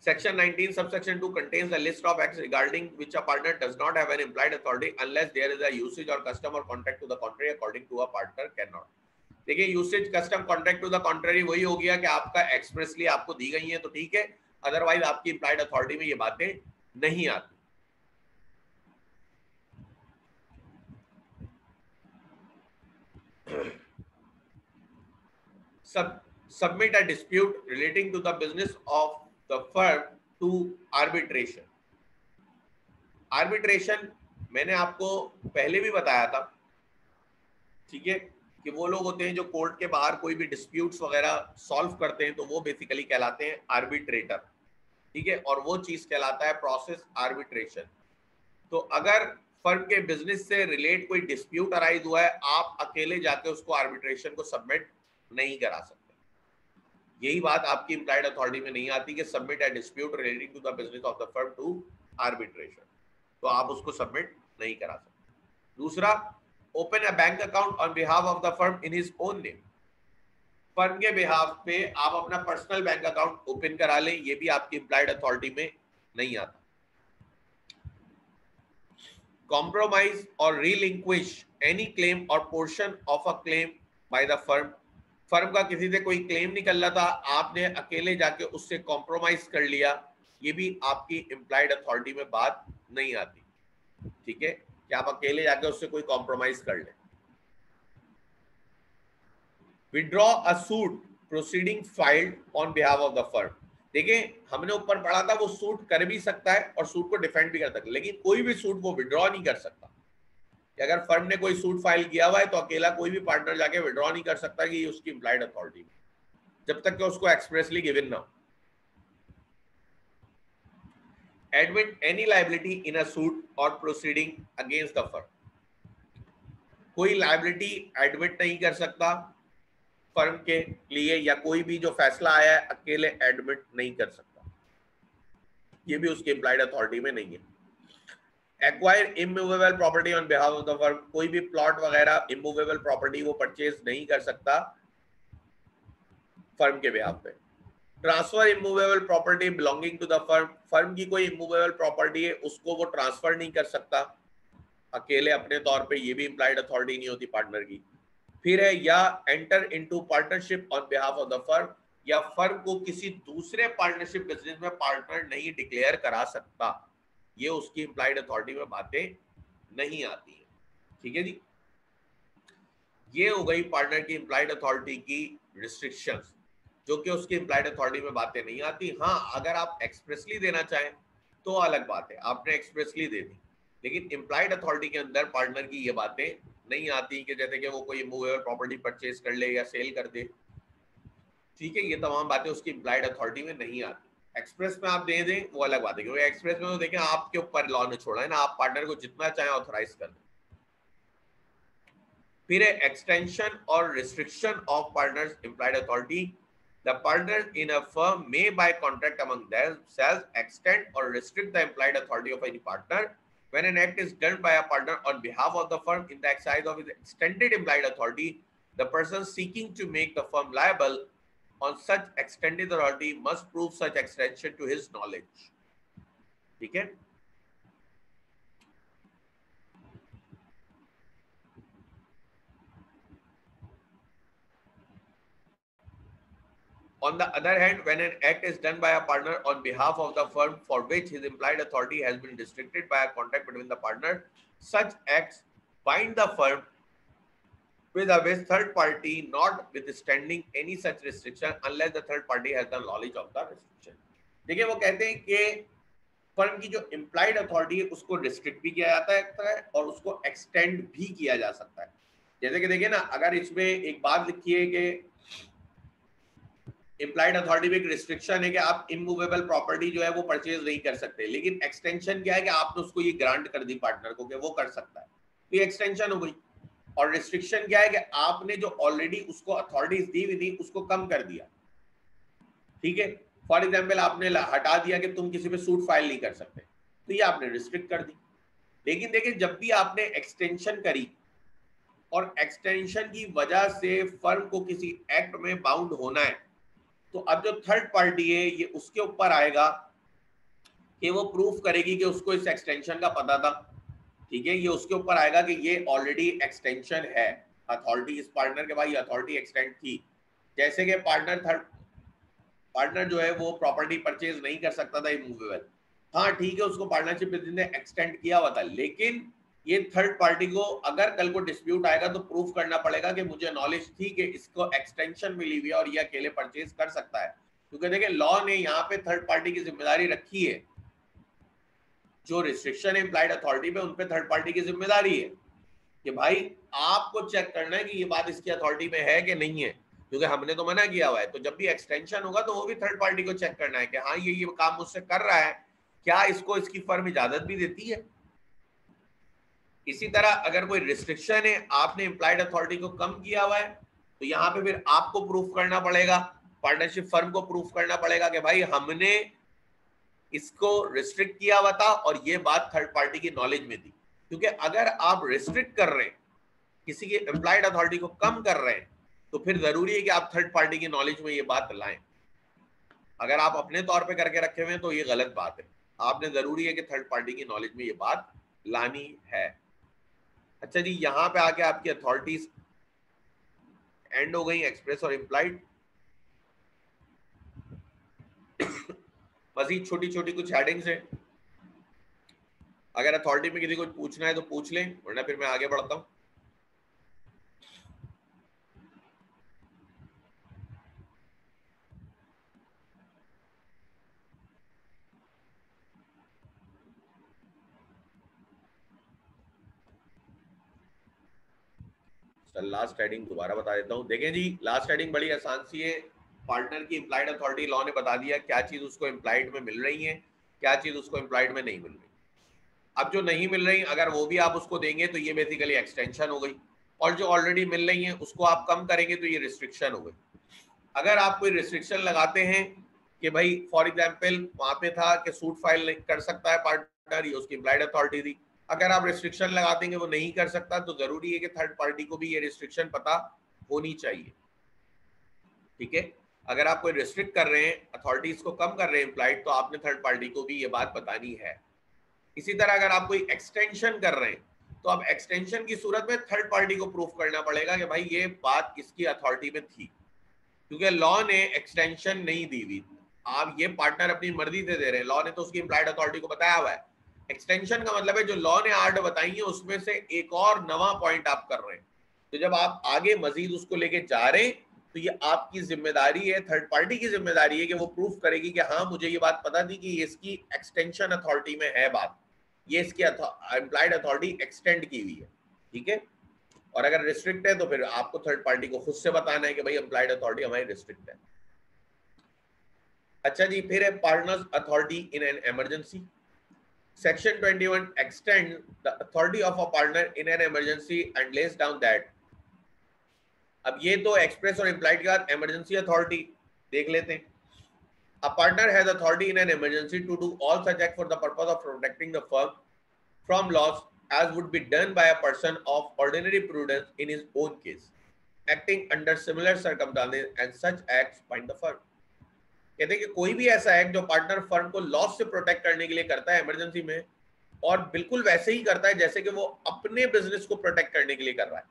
Section 19 subsection 2 contains a list of acts regarding which a partner does not have an implied authority unless there is a usage or custom or contract to the contrary according to a partner cannot. देखिए usage custom contract to the contrary वही हो गया कि आपका expressly आपको दी गई है तो ठीक है, अदरवाइज आपकी इम्प्लाइड अथॉरिटी में ये बातें नहीं आती। Submit a dispute relating to the business of the firm to arbitration. Arbitration मैंने आपको पहले भी बताया था, ठीक है, कि वो लोग होते हैं जो कोर्ट के बाहर कोई भी डिस्प्यूट्स वगैरह सॉल्व करते हैं, तो वो बेसिकली कहलाते हैं आर्बिट्रेटर। ठीक है, और वो चीज कहलाता है प्रोसेस आर्बिट्रेशन। तो अगर फर्म के बिजनेस से रिलेट कोई डिस्प्यूट अराइज हुआ है, आप अकेले जाके उसको आर्बिट्रेशन को सबमिट नहीं करा सकते। यही बात आपकी इम्प्लाइड अथॉरिटी में नहीं आती कि submit a dispute relating to the business of the firm to arbitration, तो आप उसको सबमिट नहीं करा सकते। दूसरा, open a bank account on behalf of the firm in his own name. Firm के बिहाफ पे आप अपना पर्सनल बैंक अकाउंट ओपन करा लें, ये भी आपकी इम्प्लाइड अथॉरिटी में नहीं आता। कॉम्प्रोमाइज और रिलिंक्विश एनी क्लेम और portion of a claim bye the firm. Firm का किसी से कोई क्लेम निकल रहा था, आपने अकेले जाके उससे कॉम्प्रोमाइज कर लिया, ये भी आपकी इम्प्लाइड अथॉरिटी में बात नहीं आती। ठीक है, कि आप अकेले जाके उससे कोई कॉम्प्रोमाइज कर ले। Withdraw a suit proceeding filed on behalf of the firm. देखिए हमने ऊपर पढ़ा था वो सूट कर भी सकता है और सूट को डिफेंड भी कर सकता है, लेकिन कोई भी सूट वो विड्रॉ नहीं कर सकता। कि अगर फर्म ने कोई सूट फाइल किया हुआ है तो अकेला कोई भी पार्टनर जाके विड्रॉ नहीं कर सकता कि ये उसकी इम्प्लाइड अथॉरिटी में, जब तक कि उसको एक्सप्रेसली गिवन ना हो। एडमिट एनी लायबिलिटी इन अ सूट और प्रोसीडिंग अगेंस्ट द फर्म। कोई लायबिलिटी एडमिट नहीं कर सकता फर्म के लिए, या कोई भी जो फैसला आया है अकेले एडमिट नहीं कर सकता, ये भी उसकी इम्प्लाइड अथॉरिटी में नहीं है। Acquire immovable property on behalf of the firm. कोई भी प्लॉट वगैरह इमूवेबल प्रॉपर्टी वो परचेज नहीं कर सकता फर्म के बिहाफ पे। Transfer immovable property belonging to the firm. Firm की कोई इमूवेबल प्रॉपर्टी है उसको वो ट्रांसफर नहीं कर सकता अकेले अपने तौर पे, ये भी इम्प्लाइड अथॉरिटी नहीं होती पार्टनर की। फिर है या enter into partnership on behalf of the firm, या फर्म को किसी दूसरे पार्टनरशिप बिजनेस में पार्टनर नहीं डिक्लेयर करा सकता, ये उसकी इम्प्लाइड अथॉरिटी में बातें नहीं आती है। ठीक है जी, ये हो गई पार्टनर की इम्प्लाइड अथॉरिटी की रिस्ट्रिक्शंस, जो कि उसकी इम्प्लाइड अथॉरिटी में बातें नहीं आती। हाँ, अगर आप एक्सप्रेसली देना चाहें तो अलग बात है, आपने एक्सप्रेसली दे दी, लेकिन इम्प्लाइड अथॉरिटी के अंदर पार्टनर की ये बातें नहीं आती कि जैसे कि वो कोई मूवेबल प्रॉपर्टी परचेज कर ले या सेल कर दे। ठीक है, ये तमाम बातें उसकी इम्प्लाइड अथॉरिटी में नहीं आती। एक्सप्रेस में आप दे दें वो अलग बात है, क्योंकि एक्सप्रेस में तो देखें आपके ऊपर लॉ ने छोड़ा है ना, आप पार्टनर को जितना चाहे ऑथराइज कर दें। फिर है एक्सटेंशन और restriction of partners implied authority. The partners in a firm may by contract among themselves extend or restrict the implied authority of any partner when an act is done by a partner on behalf of the firm in the exercise of his extended implied authority. The person seeking to make the firm liable on such extended authority must prove such extension to his knowledge. ठीक है, On the other hand, when an act is done by a partner on behalf of the firm for which his implied authority has been restricted by a contract between the partner, such acts bind the firm with a third party, notwithstanding any such restriction unless the third party has the knowledge of the restriction. देखिए वो कहते हैं कि firm की जो implied authority है उसको restrict भी किया जाता है और उसको एक्सटेंड भी किया जा सकता है। जैसे कि देखिए ना, अगर इसमें एक बात लिखी है कि इम्प्लाइड अथॉरिटी में एक रिस्ट्रिक्शन है कि आप इमूवेबल प्रॉपर्टी जो है वो परचेज नहीं कर सकते, लेकिन एक्सटेंशन क्या है कि आपने उसको ये ग्रांट कर दी पार्टनर को कि वो कर सकता है, तो ये एक्सटेंशन हो गई। और रिस्ट्रिक्शन क्या है कि आपने जो ऑलरेडी उसको अथॉरिटीज दी हुई थी उसको कम कर दिया। ठीक है, फॉर एग्जाम्पल आपने हटा दिया कि तुम किसी पे सूट फाइल नहीं कर सकते, तो ये आपने रिस्ट्रिक्ट कर दी। लेकिन देखिए, जब भी आपने एक्सटेंशन करी और एक्सटेंशन की वजह से फर्म को किसी एक्ट में बाउंड होना है, तो अब जो थर्ड पार्टी है ये उसके ऊपर आएगा कि वो प्रूफ करेगी कि उसको इस एक्सटेंशन का पता था। ठीक है, ये उसके ऊपर आएगा कि ये ऑलरेडी एक्सटेंशन है, अथॉरिटी इस पार्टनर के पास ये अथॉरिटी एक्सटेंड थी। जैसे कि पार्टनर जो है वो प्रॉपर्टी परचेज नहीं कर सकता था इमूवेबल, हाँ ठीक है, उसको पार्टनरशिप ने एक्सटेंड किया हुआ था, लेकिन ये थर्ड पार्टी को अगर कल को डिस्प्यूट आएगा तो प्रूफ करना पड़ेगा कि मुझे नॉलेज थी कि इसको एक्सटेंशन मिली हुई है और ये अकेले परचेज कर सकता है। क्योंकि देखिए लॉ ने यहाँ पे थर्ड पार्टी की जिम्मेदारी रखी है, जो रिस्ट्रिक्शन है इम्प्लाइड अथॉरिटी पे उन पे थर्ड पार्टी की जिम्मेदारी है कि भाई आपको चेक करना है कि ये बात इसकी अथॉरिटी में है कि नहीं है, क्योंकि हमने तो मना किया हुआ है। तो जब भी एक्सटेंशन होगा तो वो भी थर्ड पार्टी को चेक करना है कि हाँ ये काम मुझसे कर रहा है, क्या इसको इसकी फर्म इजाजत भी देती है। इसी तरह अगर कोई रिस्ट्रिक्शन है, आपने इम्प्लाइड अथॉरिटी को कम किया हुआ है, तो यहाँ पे फिर आपको प्रूफ करना पड़ेगा, पार्टनरशिप फर्म को प्रूफ करना पड़ेगा कि भाई हमने इसको रिस्ट्रिक्ट किया हुआ था और ये बात थर्ड पार्टी की नॉलेज में थी। क्योंकि अगर आप रिस्ट्रिक्ट कर रहे हैं, किसी की एम्प्लॉयड अथॉरिटी को कम कर रहे हैं, तो फिर जरूरी है कि आप थर्ड पार्टी की नॉलेज में ये बात लाएं। अगर आप अपने तौर पे करके रखे हुए हैं तो ये गलत बात है, आपने जरूरी है कि थर्ड पार्टी की नॉलेज में ये बात लानी है। अच्छा जी, यहां पे आके आपकी अथॉरिटीज एंड हो गई, एक्सप्रेस और इम्प्लाइड। मजीद छोटी छोटी कुछ हेडिंग्स हैं, अगर अथॉरिटी में किसी को पूछना है तो पूछ लें, वरना फिर मैं आगे बढ़ता हूं। लास्ट हेडिंग दोबारा बता देता हूं। देखें जी, लास्ट हेडिंग बड़ी आसान सी है। पार्टनर की इम्प्लाइड अथॉरिटी लॉ ने बता दिया क्या चीज उसको इम्प्लाइड में मिल रही है, क्या चीज उसको इम्प्लाइड में नहीं मिल रही। अब जो नहीं मिल रही अगर वो भी आप उसको देंगे तो ये बेसिकली एक्सटेंशन हो गई, और जो ऑलरेडी मिल रही है उसको आप कम करेंगे तो ये रिस्ट्रिक्शन हो गई। अगर आप कोई रिस्ट्रिक्शन लगाते हैं कि भाई फॉर एग्जाम्पल वहां पे था कि सूट फाइल कर सकता है पार्टनर, ये उसकी इम्प्लाइड अथॉरिटी थी, अगर आप रिस्ट्रिक्शन लगा देंगे वो नहीं कर सकता, तो जरूरी है कि थर्ड पार्टी को भी ये रिस्ट्रिक्शन पता होनी चाहिए। ठीक है, अगर आप कोई रिस्ट्रिक्ट कर रहे हैं, अथॉरिटीज को कम कर रहे हैं इम्प्लाइड, तो आपने थर्ड पार्टी को भी ये बात बतानी है। इसी तरह अगर आप कोई एक्सटेंशन कर रहे हैं, तो अब एक्सटेंशन की सूरत में थर्ड पार्टी को प्रूफ करना पड़ेगा कि भाई ये बात किसकी अथॉरिटी में थी, क्योंकि लॉ ने एक्सटेंशन नहीं दी हुई, आप ये पार्टनर अपनी मर्जी से दे रहे हैं, लॉ ने तो उसकी इम्प्लाइड अथॉरिटी को बताया हुआ है। एक्सटेंशन का मतलब है जो लॉ ने आर्ट बताई है उसमें से एक और नवा पॉइंट आप कर रहे हैं, तो जब आप आगे मजीद उसको लेके जा रहे हैं तो ये आपकी जिम्मेदारी है, थर्ड पार्टी की जिम्मेदारी है कि वो प्रूफ करेगी कि हाँ मुझे ये बात पता थी कि इसकी एक्सटेंशन अथॉरिटी में है बात, ये इसकी इम्प्लाइड अथॉरिटी एक्सटेंड की हुई है। ठीक है, और अगर रिस्ट्रिक्ट है तो फिर आपको थर्ड पार्टी को खुद से बताना है कि भाई एम्प्लॉयड अथॉरिटी हमारी रिस्ट्रिक्ट है। अच्छा जी, फिर है partners authority in an emergency. Section 21 extend the authority of a partner in an emergency and less down that. अब ये तो एक्सप्रेस और इम्प्लाइड के बाद इमरजेंसी अथॉरिटी देख लेते हैं। A partner has authority in an emergency to do all such act for the purpose of protecting the firm from loss as would be done by a person of ordinary prudence in his own case, acting under similar circumstances, and such acts bind the firm. कहते हैं कि कोई भी ऐसा act जो partner firm को loss से protect करने के लिए करता है इमरजेंसी में, और बिल्कुल वैसे ही करता है जैसे कि वो अपने बिजनेस को प्रोटेक्ट करने के लिए कर रहा है।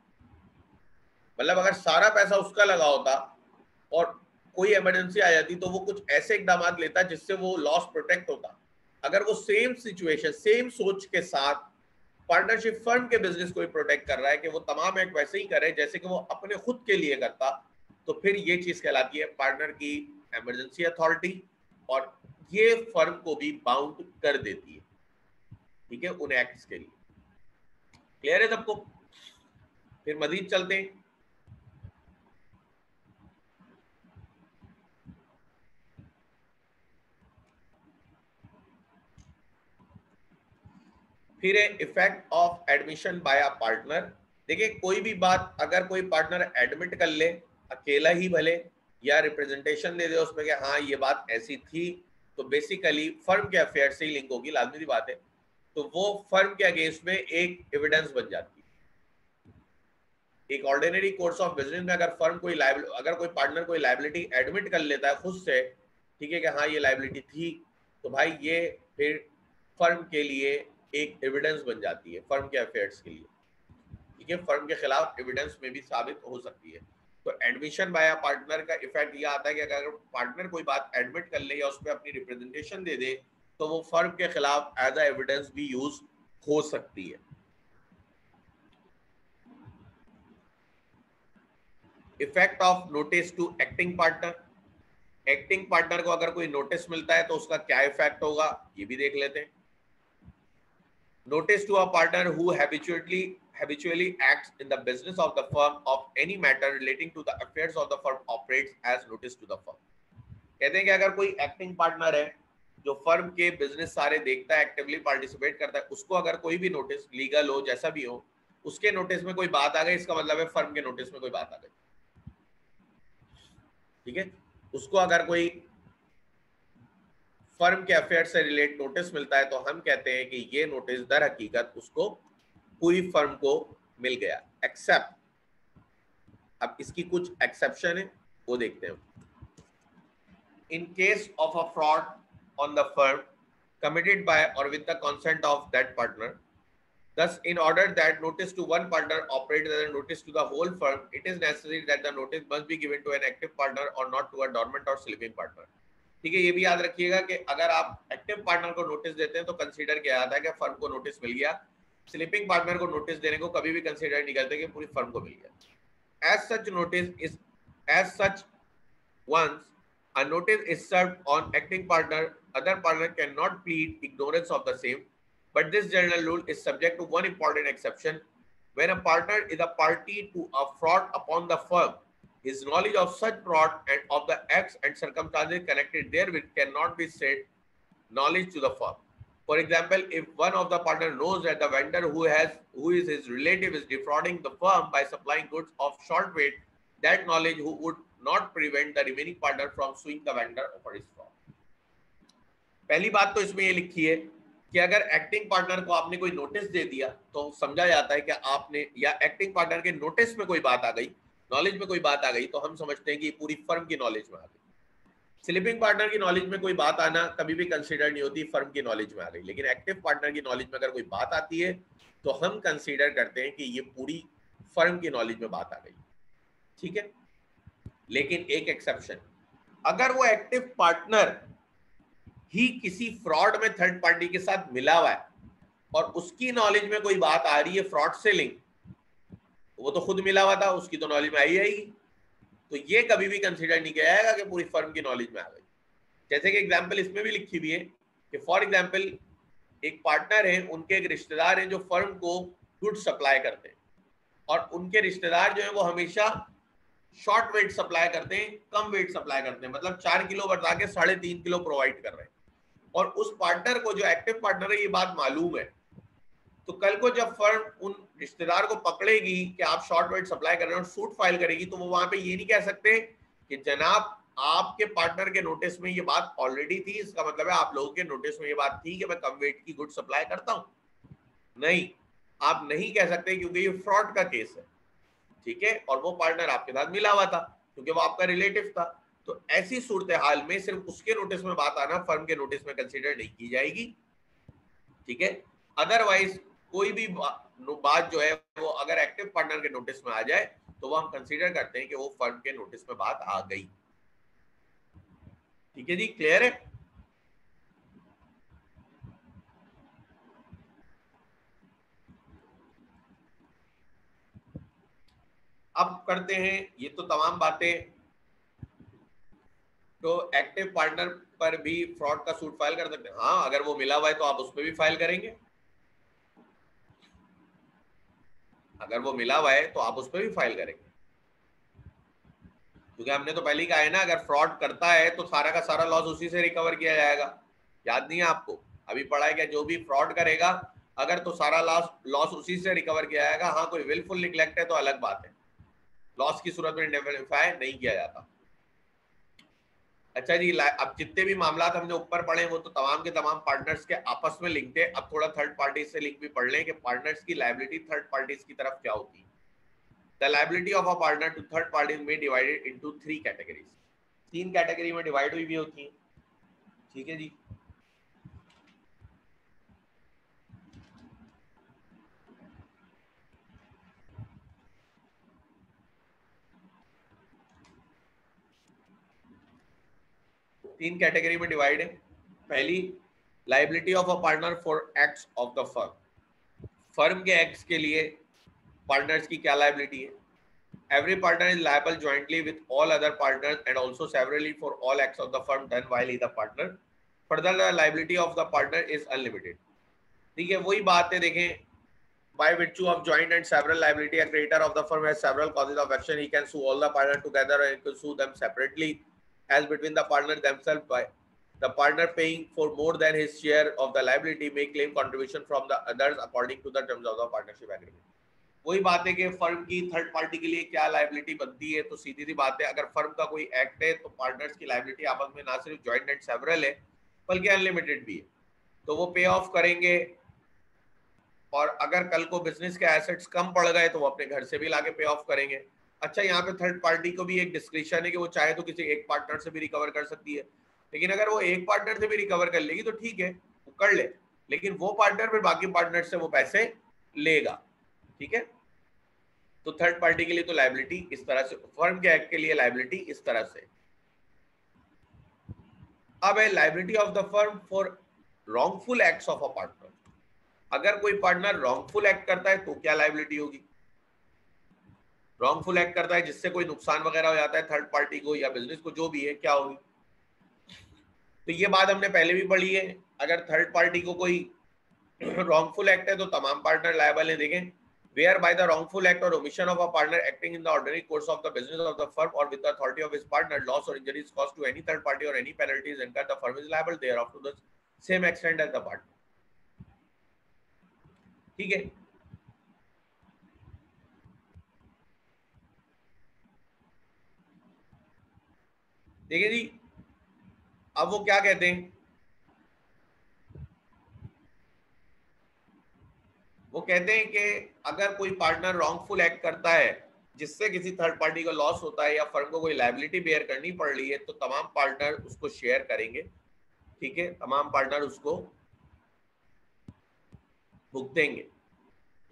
मतलब अगर सारा पैसा उसका लगा होता और कोई इमरजेंसी आ जाती तो वो कुछ ऐसे इकदाम लेता जिससे वो लॉस प्रोटेक्ट होता। अगर वो सेम सिचुएशन सेम सोच के साथ पार्टनरशिप फर्म के बिजनेस को भी प्रोटेक्ट कर रहा है कि वो तमाम एक्ट वैसे ही करे जैसे कि वो अपने खुद के लिए करता, तो फिर ये चीज कहलाती है पार्टनर की इमरजेंसी अथॉरिटी, और ये फर्म को भी बाउंड कर देती है, ठीक है, उन एक्ट्स के लिए। क्लियर है सबको? फिर मजीद चलते हैं। फिर है effect of admission by a partner. देखिए कोई भी बात अगर कोई पार्टनर एडमिट कर ले, अकेला ही भले, या रिप्रेजेंटेशन दे दे उसमें कि हाँ ये बात ऐसी थी, तो बेसिकली फर्म के अफेयर से ही लिंक होगी, लाजमी सी बात है, तो वो फर्म के अगेंस्ट में एक एविडेंस बन जाती है। एक ऑर्डिनरी कोर्स ऑफ बिजनेस में अगर फर्म कोई अगर कोई पार्टनर कोई लाइबिलिटी एडमिट कर लेता है खुद से, ठीक है, कि हाँ ये लाइबिलिटी थी, तो भाई ये फिर फर्म के लिए एक एविडेंस बन जाती है, फर्म के अफेयर्स के लिए, ठीक है, फर्म के खिलाफ एविडेंस में भी साबित हो सकती है। तो एडमिशन बाय पार्टनर का इफेक्ट ये आता है कि अगर पार्टनर कोई बात एडमिट कर ले या उस पर अपनी रिप्रेजेंटेशन दे दे, तो वो फर्म के खिलाफ एज अ एविडेंस भी यूज हो सकती है। Effect of notice to acting partner. Acting partner को अगर कोई नोटिस मिलता है तो उसका क्या इफेक्ट होगा, ये भी देख लेते हैं। Notice to a partner who habitually acts in the business of the firm of any matter relating to the affairs of the firm operates as notice to the firm। कहते हैं कि अगर कोई एक्टिंग पार्टनर है जो firm के business सारे देखता है, एक्टिवली पार्टिसिपेट करता है, उसको अगर कोई भी नोटिस, लीगल हो जैसा भी हो, उसके नोटिस में कोई बात आ गई, इसका मतलब है फर्म के नोटिस में कोई बात आ गई, ठीक है। उसको अगर कोई फर्म के अफेयर से रिलेट नोटिस मिलता है तो हम कहते हैं कि ये नोटिस दर हकीकत उसको पूरी फर्म को मिल गया, एक्सेप्ट, अब इसकी कुछ एक्सेप्शन है वो देखते हैं। In case of a fraud on the firm committed by or with the consent of that partner, thus in order that notice to one partner operates as a notice to the whole firm, it is necessary that the notice must be given to an active partner or not to a dormant or sleeping partner। ठीक है, ये भी याद रखिएगा कि अगर आप active partner को नोटिस देते हैं तो कंसीडर किया जाता है कि फर्म को नोटिस मिल गया, स्लीपिंग पार्टनर को नोटिस देने को कभी भी कंसीडर नहीं करते कि पूरी फर्म को मिल गया। As such notice is as such once a notice is served on acting partner, other partner cannot plead ignorance of the same, but this general rule is subject to one important exception. When a partner is a party to a fraud upon the firm, his knowledge of such fraud and of the acts and circumstances connected therewith cannot be said knowledge to the firm. For example, if one of the partner knows that the vendor who is his relative is defrauding the firm by supplying goods of short weight, that knowledge who would not prevent the remaining partner from suing the vendor for his fraud। पहली बात तो इसमें ये लिखी है कि अगर acting partner को आपने कोई नोटिस दे दिया तो समझा जाता है कि आपने, या एक्टिंग पार्टनर के नोटिस में कोई बात आ गई, नॉलेज में कोई बात आ गई, तो हम समझते हैं कि पूरी फर्म की नॉलेज में आ गई। स्लीपिंग पार्टनर की नॉलेज में कोई बात आना कभी भी कंसीडर नहीं होती, फर्म की नॉलेज में आ गई, लेकिन एक्टिव पार्टनर की नॉलेज में अगर कोई बात आती है तो हम कंसीडर करते हैं कि ये पूरी फर्म की नॉलेज में बात आ गई, ठीक है। लेकिन एक एक्सेप्शन, अगर वो एक्टिव पार्टनर ही किसी फ्रॉड में थर्ड पार्टी के साथ मिला हुआ है और उसकी नॉलेज में कोई बात आ रही है फ्रॉड से लिंक, वो तो खुद मिला हुआ था, उसकी तो नॉलेज में आई आएगी, तो ये कभी भी कंसीडर नहीं किया जाएगा कि पूरी फर्म की नॉलेज में आ गई। जैसे कि एग्जांपल इसमें भी लिखी हुई है कि फॉर एग्जांपल एक पार्टनर है, उनके एक रिश्तेदार हैं जो फर्म को गुड सप्लाई करते हैं, और उनके रिश्तेदार जो है वो हमेशा शॉर्ट वेट सप्लाई करते हैं, कम वेट सप्लाई करते हैं, मतलब 4 किलो बता के 3.5 किलो प्रोवाइड कर रहे हैं, और उस पार्टनर को, जो एक्टिव पार्टनर है, ये बात मालूम है, तो कल को जब फर्म उन रिश्तेदार को पकड़ेगी कि आप शॉर्ट वेट सप्लाई कर रहे हो और सूट फाइल करेगी, तो वो वहां पे ये नहीं कह सकते कि जनाब आपके पार्टनर के नोटिस में ये बात ऑलरेडी थी, इसका मतलब है आप लोगों के नोटिस में ये बात थी कि मैं कम वेट की गुड सप्लाई करता हूं। नहीं, आप नहीं कह सकते क्योंकि ये फ्रॉड का केस है, ठीक है, और वो पार्टनर आपके साथ मिला हुआ था क्योंकि वो आपका रिलेटिव था। तो ऐसी सूरत हाल में सिर्फ उसके नोटिस में बात आना फर्म के नोटिस में कंसीडर नहीं की जाएगी, ठीक है। अदरवाइज कोई भी बात जो है वो अगर एक्टिव पार्टनर के नोटिस में आ जाए तो वो हम कंसीडर करते हैं कि वो फर्म के नोटिस में बात आ गई। ठीक है जी, क्लियर है। अब करते हैं ये तो तमाम बातें, तो एक्टिव पार्टनर पर भी फ्रॉड का सूट फाइल कर सकते हैं। हाँ, अगर वो मिला हुआ है तो आप उस पर भी फाइल करेंगे, अगर वो मिला हुआ है तो आप उस पर भी फाइल करेंगे, क्योंकि हमने तो पहले ही कहा है ना, अगर फ्रॉड करता है तो सारा का सारा लॉस उसी से रिकवर किया जाएगा। याद नहीं है आपको, अभी पढ़ा है क्या, जो भी फ्रॉड करेगा अगर तो सारा लॉस लॉस उसी से रिकवर किया जाएगा। हाँ, कोई विलफुल निग्लेक्ट है तो अलग बात है, लॉस की सूरत में इंडेमनिफाई नहीं किया जाता। अच्छा जी, अब जितने भी मामला हमने ऊपर पढ़े वो तो तमाम के तमाम पार्टनर्स के आपस में लिंक्ड है। अब थोड़ा थर्ड पार्टी से लिंक भी पढ़ लें कि पार्टनर्स की लायबिलिटी थर्ड पार्टीज की तरफ क्या होती है। The liability of a partner to third parties में डिवाइडेड इनटू 3 कैटेगरीज, 3 कैटेगरी में डिवाइड हुई भी होती है। ठीक है जी, तीन कैटेगरी में डिवाइड है। पहली, liability of a partner for acts of the firm, firm के एक्ट्स के लिए पार्टनर्स की क्या लायबिलिटी है। Every partner is liable jointly with all other partners and also severally for all acts of the firm done while he is the partner. Further, the liability of the partner is unlimited. ठीक है, वही बात है, देखें, by virtue of joint and several liability, a creditor of the firm has several causes of action. He can sue all the partners together or he can sue them separately, as between the partners themselves. By the partner paying for more than his share of the liability may claim contribution from the others according to the terms of the partnership agreement. वही बात है कि firm की third party के लिए क्या liability बनती है, तो सीधी सी बात है, अगर फर्म का कोई एक्ट है तो पार्टनर्स की लायबिलिटी आपस में ना सिर्फ जॉइंट एंड सेवरल है बल्कि अनलिमिटेड भी है, तो वो पे ऑफ करेंगे। और अगर कल को बिजनेस के एसेट्स कम पड़ गए तो वो अपने घर से भी लाके पे ऑफ करेंगे। अच्छा, यहाँ पे थर्ड पार्टी को भी एक डिस्क्रिप्शन है कि वो चाहे तो किसी एक पार्टनर से भी रिकवर कर सकती है, लेकिन अगर वो एक पार्टनर से भी रिकवर कर लेगी तो ठीक है, वो कर ले, लेकिन वो पार्टनर फिर बाकी पार्टनर से वो पैसे लेगा। ठीक है, तो थर्ड पार्टी के लिए तो लायबिलिटी इस तरह से, फर्म के एक्ट के लिए लायबिलिटी इस तरह से। अब है liability of the firm for wrongful acts of a partner, अगर कोई पार्टनर रॉन्गफुल एक्ट करता है तो क्या लायबिलिटी होगी। रॉन्गफुल एक्ट करता है जिससे कोई नुकसान वगैरह हो जाता है थर्ड पार्टी को या बिजनेस को, जो भी है, क्या होगी। तो ये बात हमने पहले भी पढ़ी है, अगर थर्ड पार्टी को कोई रॉन्गफुल एक्ट है तो तमाम पार्टनर लायबल है। देखें, whereby the wrongful act or omission of a partner acting in the ordinary course of the business of the firm or with the authority of his partner, loss or injury is caused to any third party or any penalties incurred, the firm is liable thereof to the same extent as the partner. ठीक है, देखिए जी, अब वो क्या कहते हैं, वो कहते हैं कि अगर कोई पार्टनर रॉन्गफुल एक्ट करता है जिससे किसी थर्ड पार्टी को लॉस होता है या फर्म को कोई लायबिलिटी बेयर करनी पड़ रही है तो तमाम पार्टनर उसको शेयर करेंगे। ठीक है, तमाम पार्टनर उसको भुगतेंगे।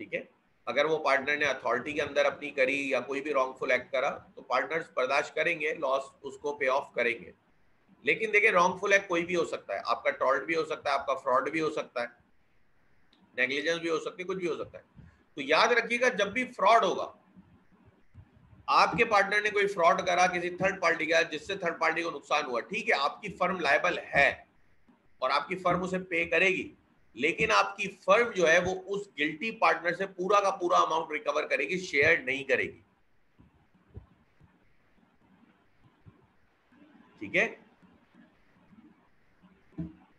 ठीक है, अगर वो पार्टनर ने अथॉरिटी के अंदर अपनी करी या कोई भी रॉन्गफुल एक्ट करा तो पार्टनर्स बर्दाश्त करेंगे, लॉस उसको पे ऑफ करेंगे। लेकिन देखिए, रॉन्गफुल एक्ट कोई भी हो सकता है, आपका टॉल्ट भी हो सकता है, आपका फ्रॉड भी हो सकता है, नेग्लिजेंस भी हो सकती है, कुछ भी हो सकता है। तो याद रखिएगा, जब भी फ्रॉड होगा, आपके पार्टनर ने कोई फ्रॉड करा किसी थर्ड पार्टी का जिससे थर्ड पार्टी को नुकसान हुआ, ठीक है, आपकी फर्म लायबल है और आपकी फर्म उसे पे करेगी, लेकिन आपकी फर्म जो है वो उस गिल्टी पार्टनर से पूरा का पूरा अमाउंट रिकवर करेगी, शेयर नहीं करेगी। ठीक है,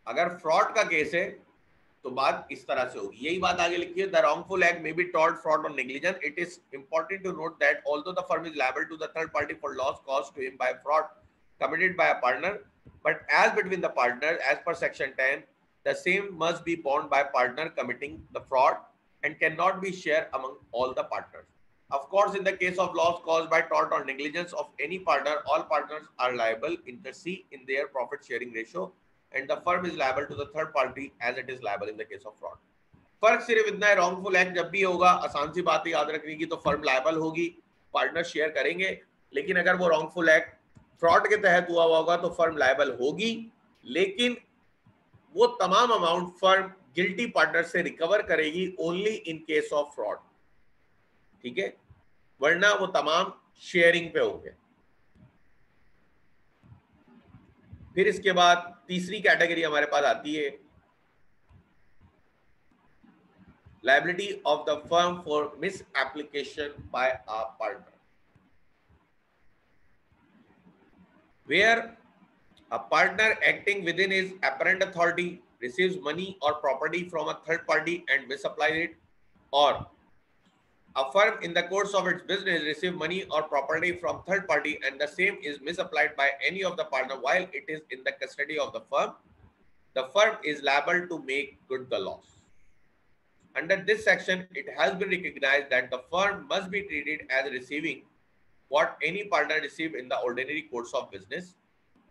अगर फ्रॉड का केस है तो बात इस तरह से होगी। यही बात आगे लिखी है, the wrongful act may be tort, fraud और negligence. It is important to note that although the firm is liable to the third party for loss caused to him by fraud committed by a partner, but as between the partners, as per section 10, the same must be borne by partner committing the fraud and cannot be shared among all the partners. Of course, in the case of loss caused by tort or negligence of any partner, all partners are liable inter se in their profit sharing ratio, and the firm is liable to the third party as it is liable in the case of fraud. फर्क सिर्फ इतना है, wrongful act जब भी होगा, आसान सी बात है याद रखने की, तो फर्म लायबल होगी, पार्टनर शेयर करेंगे। लेकिन अगर वो रॉन्गफुल एक्ट फ्रॉड के तहत हुआ होगा तो फर्म लायबल होगी, लेकिन वो तमाम अमाउंट फर्म गिल्टी पार्टनर से रिकवर करेगी only in case of fraud, ठीक है, वरना वो तमाम शेयरिंग पे होंगे। फिर इसके बाद तीसरी कैटेगरी हमारे पास आती है liability of the firm for misapplication by a partner, where a partner acting within his apparent authority receives money or property from a third party and misapplies it, or a firm in the course of its business receives money or property from third party and the same is misapplied by any of the partner while it is in the custody of the firm is liable to make good the loss. Under this section, it has been recognized that the firm must be treated as receiving what any partner received in the ordinary course of business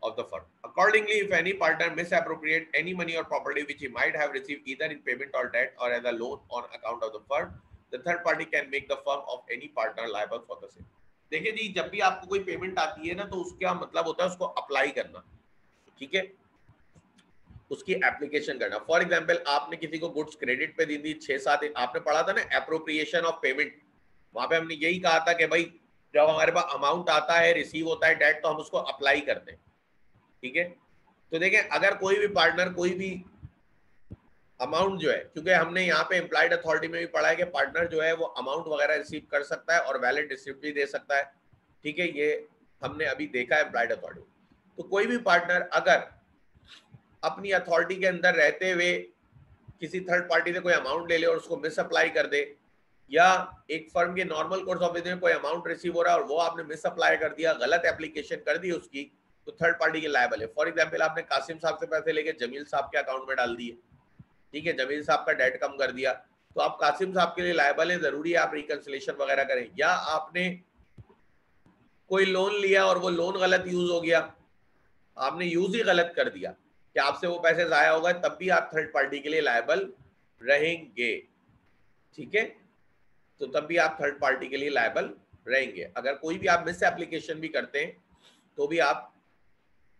of the firm. Accordingly, if any partner misappropriate any money or property which he might have received either in payment or debt or as a loan on account of the firm, the third party can make the firm of any partner liable for the same. देखिए जी, जब भी आपको कोई payment आती है ना, तो उसका मतलब होता है उसको अप्लाई करना, ठीक है, उसकी एप्लीकेशन करना। फॉर एग्जाम्पल, आपने किसी को गुड्स क्रेडिट पे दी थी 6-7, आपने पढ़ा था ना एप्रोप्रिएशन ऑफ पेमेंट, वहां पे हमने यही कहा था कि भाई जब हमारे पास अमाउंट आता है, रिसीव होता है डेट, तो हम उसको अप्लाई करते हैं, ठीक है। तो देखें, अगर कोई भी पार्टनर कोई भी अमाउंट जो है, क्योंकि हमने यहाँ पे इम्प्लाइड अथॉरिटी में भी पढ़ा है कि पार्टनर जो है वो अमाउंट वगैरह रिसीव कर सकता है और वैलिड रिसिप्ट भी दे सकता है, ठीक है, ये हमने अभी देखा है इम्प्लाइड अथॉरिटी। तो कोई भी पार्टनर अगर अपनी अथॉरिटी के अंदर रहते हुए किसी थर्ड पार्टी से कोई अमाउंट ले ले और उसको मिस अप्लाई कर दे, या एक फर्म के नॉर्मल कोर्स ऑफ बिजनेस में कोई अमाउंट रिसीव हो रहा है और वो आपने मिस अप्लाई कर दिया, गलत एप्लीकेशन कर दी उसकी, तो थर्ड पार्टी के लायबल है। फॉर एग्जांपल, आपने कासिम साहब से पैसे लेके जमील साहब के अकाउंट में डाल दिए, ठीक है, जमील साहब का डेट कम कर दिया, तो आप कासिम साहब के लिए लायबल है, जरूरी है आप रिकंसिलेशन वगैरह करें। या आपने कोई लोन लिया और वो लोन गलत यूज हो गया, आपने यूज ही गलत कर दिया कि आपसे वो पैसे जाया होगा, तब भी आप थर्ड पार्टी के लिए लायबल रहेंगे, ठीक है, तो तब भी आप थर्ड पार्टी के लिए लायबल रहेंगे। अगर कोई भी आप मिस एप्लीकेशन भी करते हैं तो भी आप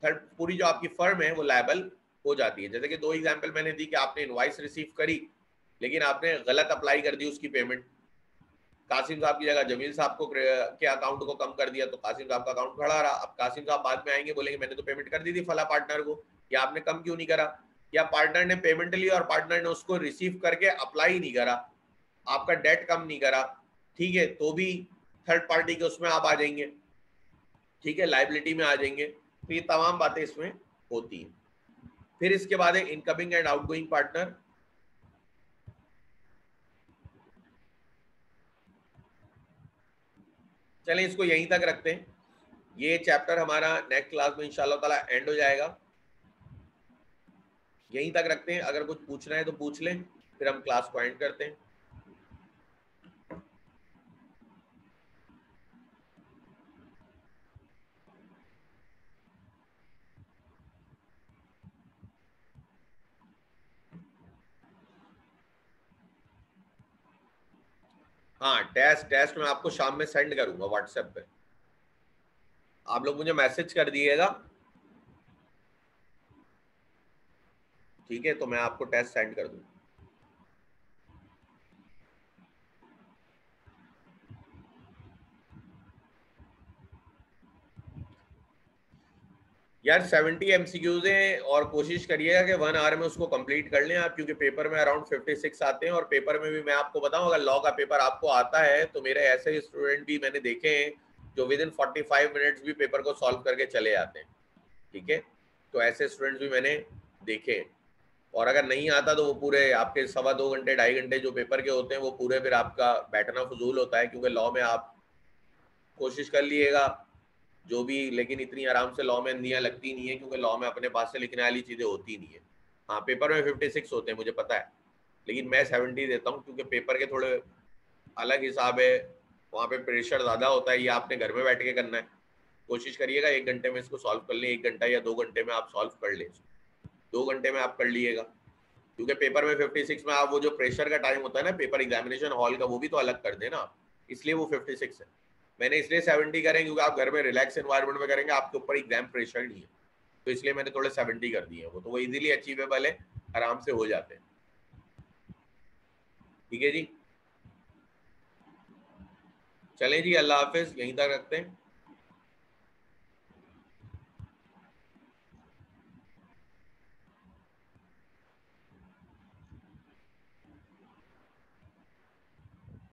थर्ड, पूरी जो आपकी फर्म है वो लायबल हो जाती है। जैसे कि 2 एग्जांपल मैंने दी कि आपने इनवॉइस रिसीव करी लेकिन आपने गलत अप्लाई कर दी उसकी पेमेंट, कासिम साहब की जगह जमील साहब को के अकाउंट को कम कर दिया, तो कासिम साहब का अकाउंट खड़ा रहा। अब कासिम साहब बाद में आएंगे, बोलेंगे मैंने तो पेमेंट कर दी थी फला पार्टनर को, या आपने कम क्यों नहीं करा, या पार्टनर ने पेमेंट ली और पार्टनर ने उसको रिसीव करके अप्लाई नहीं करा, आपका डेट कम नहीं करा, ठीक है, तो भी थर्ड पार्टी के उसमें आप आ जाएंगे, ठीक है, लाइबिलिटी में आ जाएंगे। तो ये तमाम बातें इसमें होती हैं। फिर इसके बाद है इनकमिंग एंड आउटगोइंग पार्टनर। चलें इसको यहीं तक रखते हैं, ये चैप्टर हमारा नेक्स्ट क्लास में इंशाल्लाह ताला एंड हो जाएगा, यहीं तक रखते हैं। अगर कुछ पूछना है तो पूछ लें, फिर हम क्लास को एंड करते हैं। हाँ, टेस्ट मैं आपको शाम में सेंड करूंगा व्हाट्सएप पे, आप लोग मुझे मैसेज कर दिएगा, ठीक है, तो मैं आपको टेस्ट सेंड कर दूंगा। यार 70 MCQs हैं और कोशिश करिएगा कि 1 आवर में उसको कंप्लीट कर लें आप, क्योंकि पेपर में अराउंड 56 आते हैं, और पेपर में भी मैं आपको बताऊं, अगर लॉ का पेपर आपको आता है तो मेरे ऐसे स्टूडेंट भी मैंने देखे हैं जो विद इन 45 मिनट्स भी पेपर को सॉल्व करके चले जाते हैं, ठीक है, तो ऐसे स्टूडेंट्स भी मैंने देखे हैं। और अगर नहीं आता तो वो पूरे आपके 2.25 घंटे 2.5 घंटे जो पेपर के होते हैं वो पूरे फिर आपका बैठना फजूल होता है, क्योंकि लॉ में आप कोशिश कर लिएगा जो भी, लेकिन इतनी आराम से लॉ में अंधियाँ लगती नहीं है, क्योंकि लॉ में अपने पास से लिखने वाली चीज़ें होती नहीं है। हाँ, पेपर में 56 होते हैं मुझे पता है, लेकिन मैं 70 देता हूँ, क्योंकि पेपर के थोड़े अलग हिसाब है, वहाँ पे प्रेशर ज़्यादा होता है, ये आपने घर में बैठ के करना है। कोशिश करिएगा 1 घंटे में इसको सॉल्व कर लें, 1 घंटा या 2 घंटे में आप सॉल्व कर लें, 2 घंटे में आप कर लीजिएगा, क्योंकि पेपर में 56 में आप वो जो प्रेशर का टाइम होता है ना पेपर एग्जामिनेशन हॉल का, वो भी तो अलग कर देना, इसलिए वो 56 है। मैंने इसलिए 70 करें क्योंकि आप घर में रिलैक्स एनवायरनमेंट में करेंगे, आपके ऊपर एग्जाम प्रेशर नहीं है, तो इसलिए मैंने थोड़े 70 कर दिए वो, तो वो इजीली अचीवेबल है, आराम से हो जाते हैं। ठीक है जी, चलें जी, अल्लाह हाफिज, यहीं तक रखते हैं।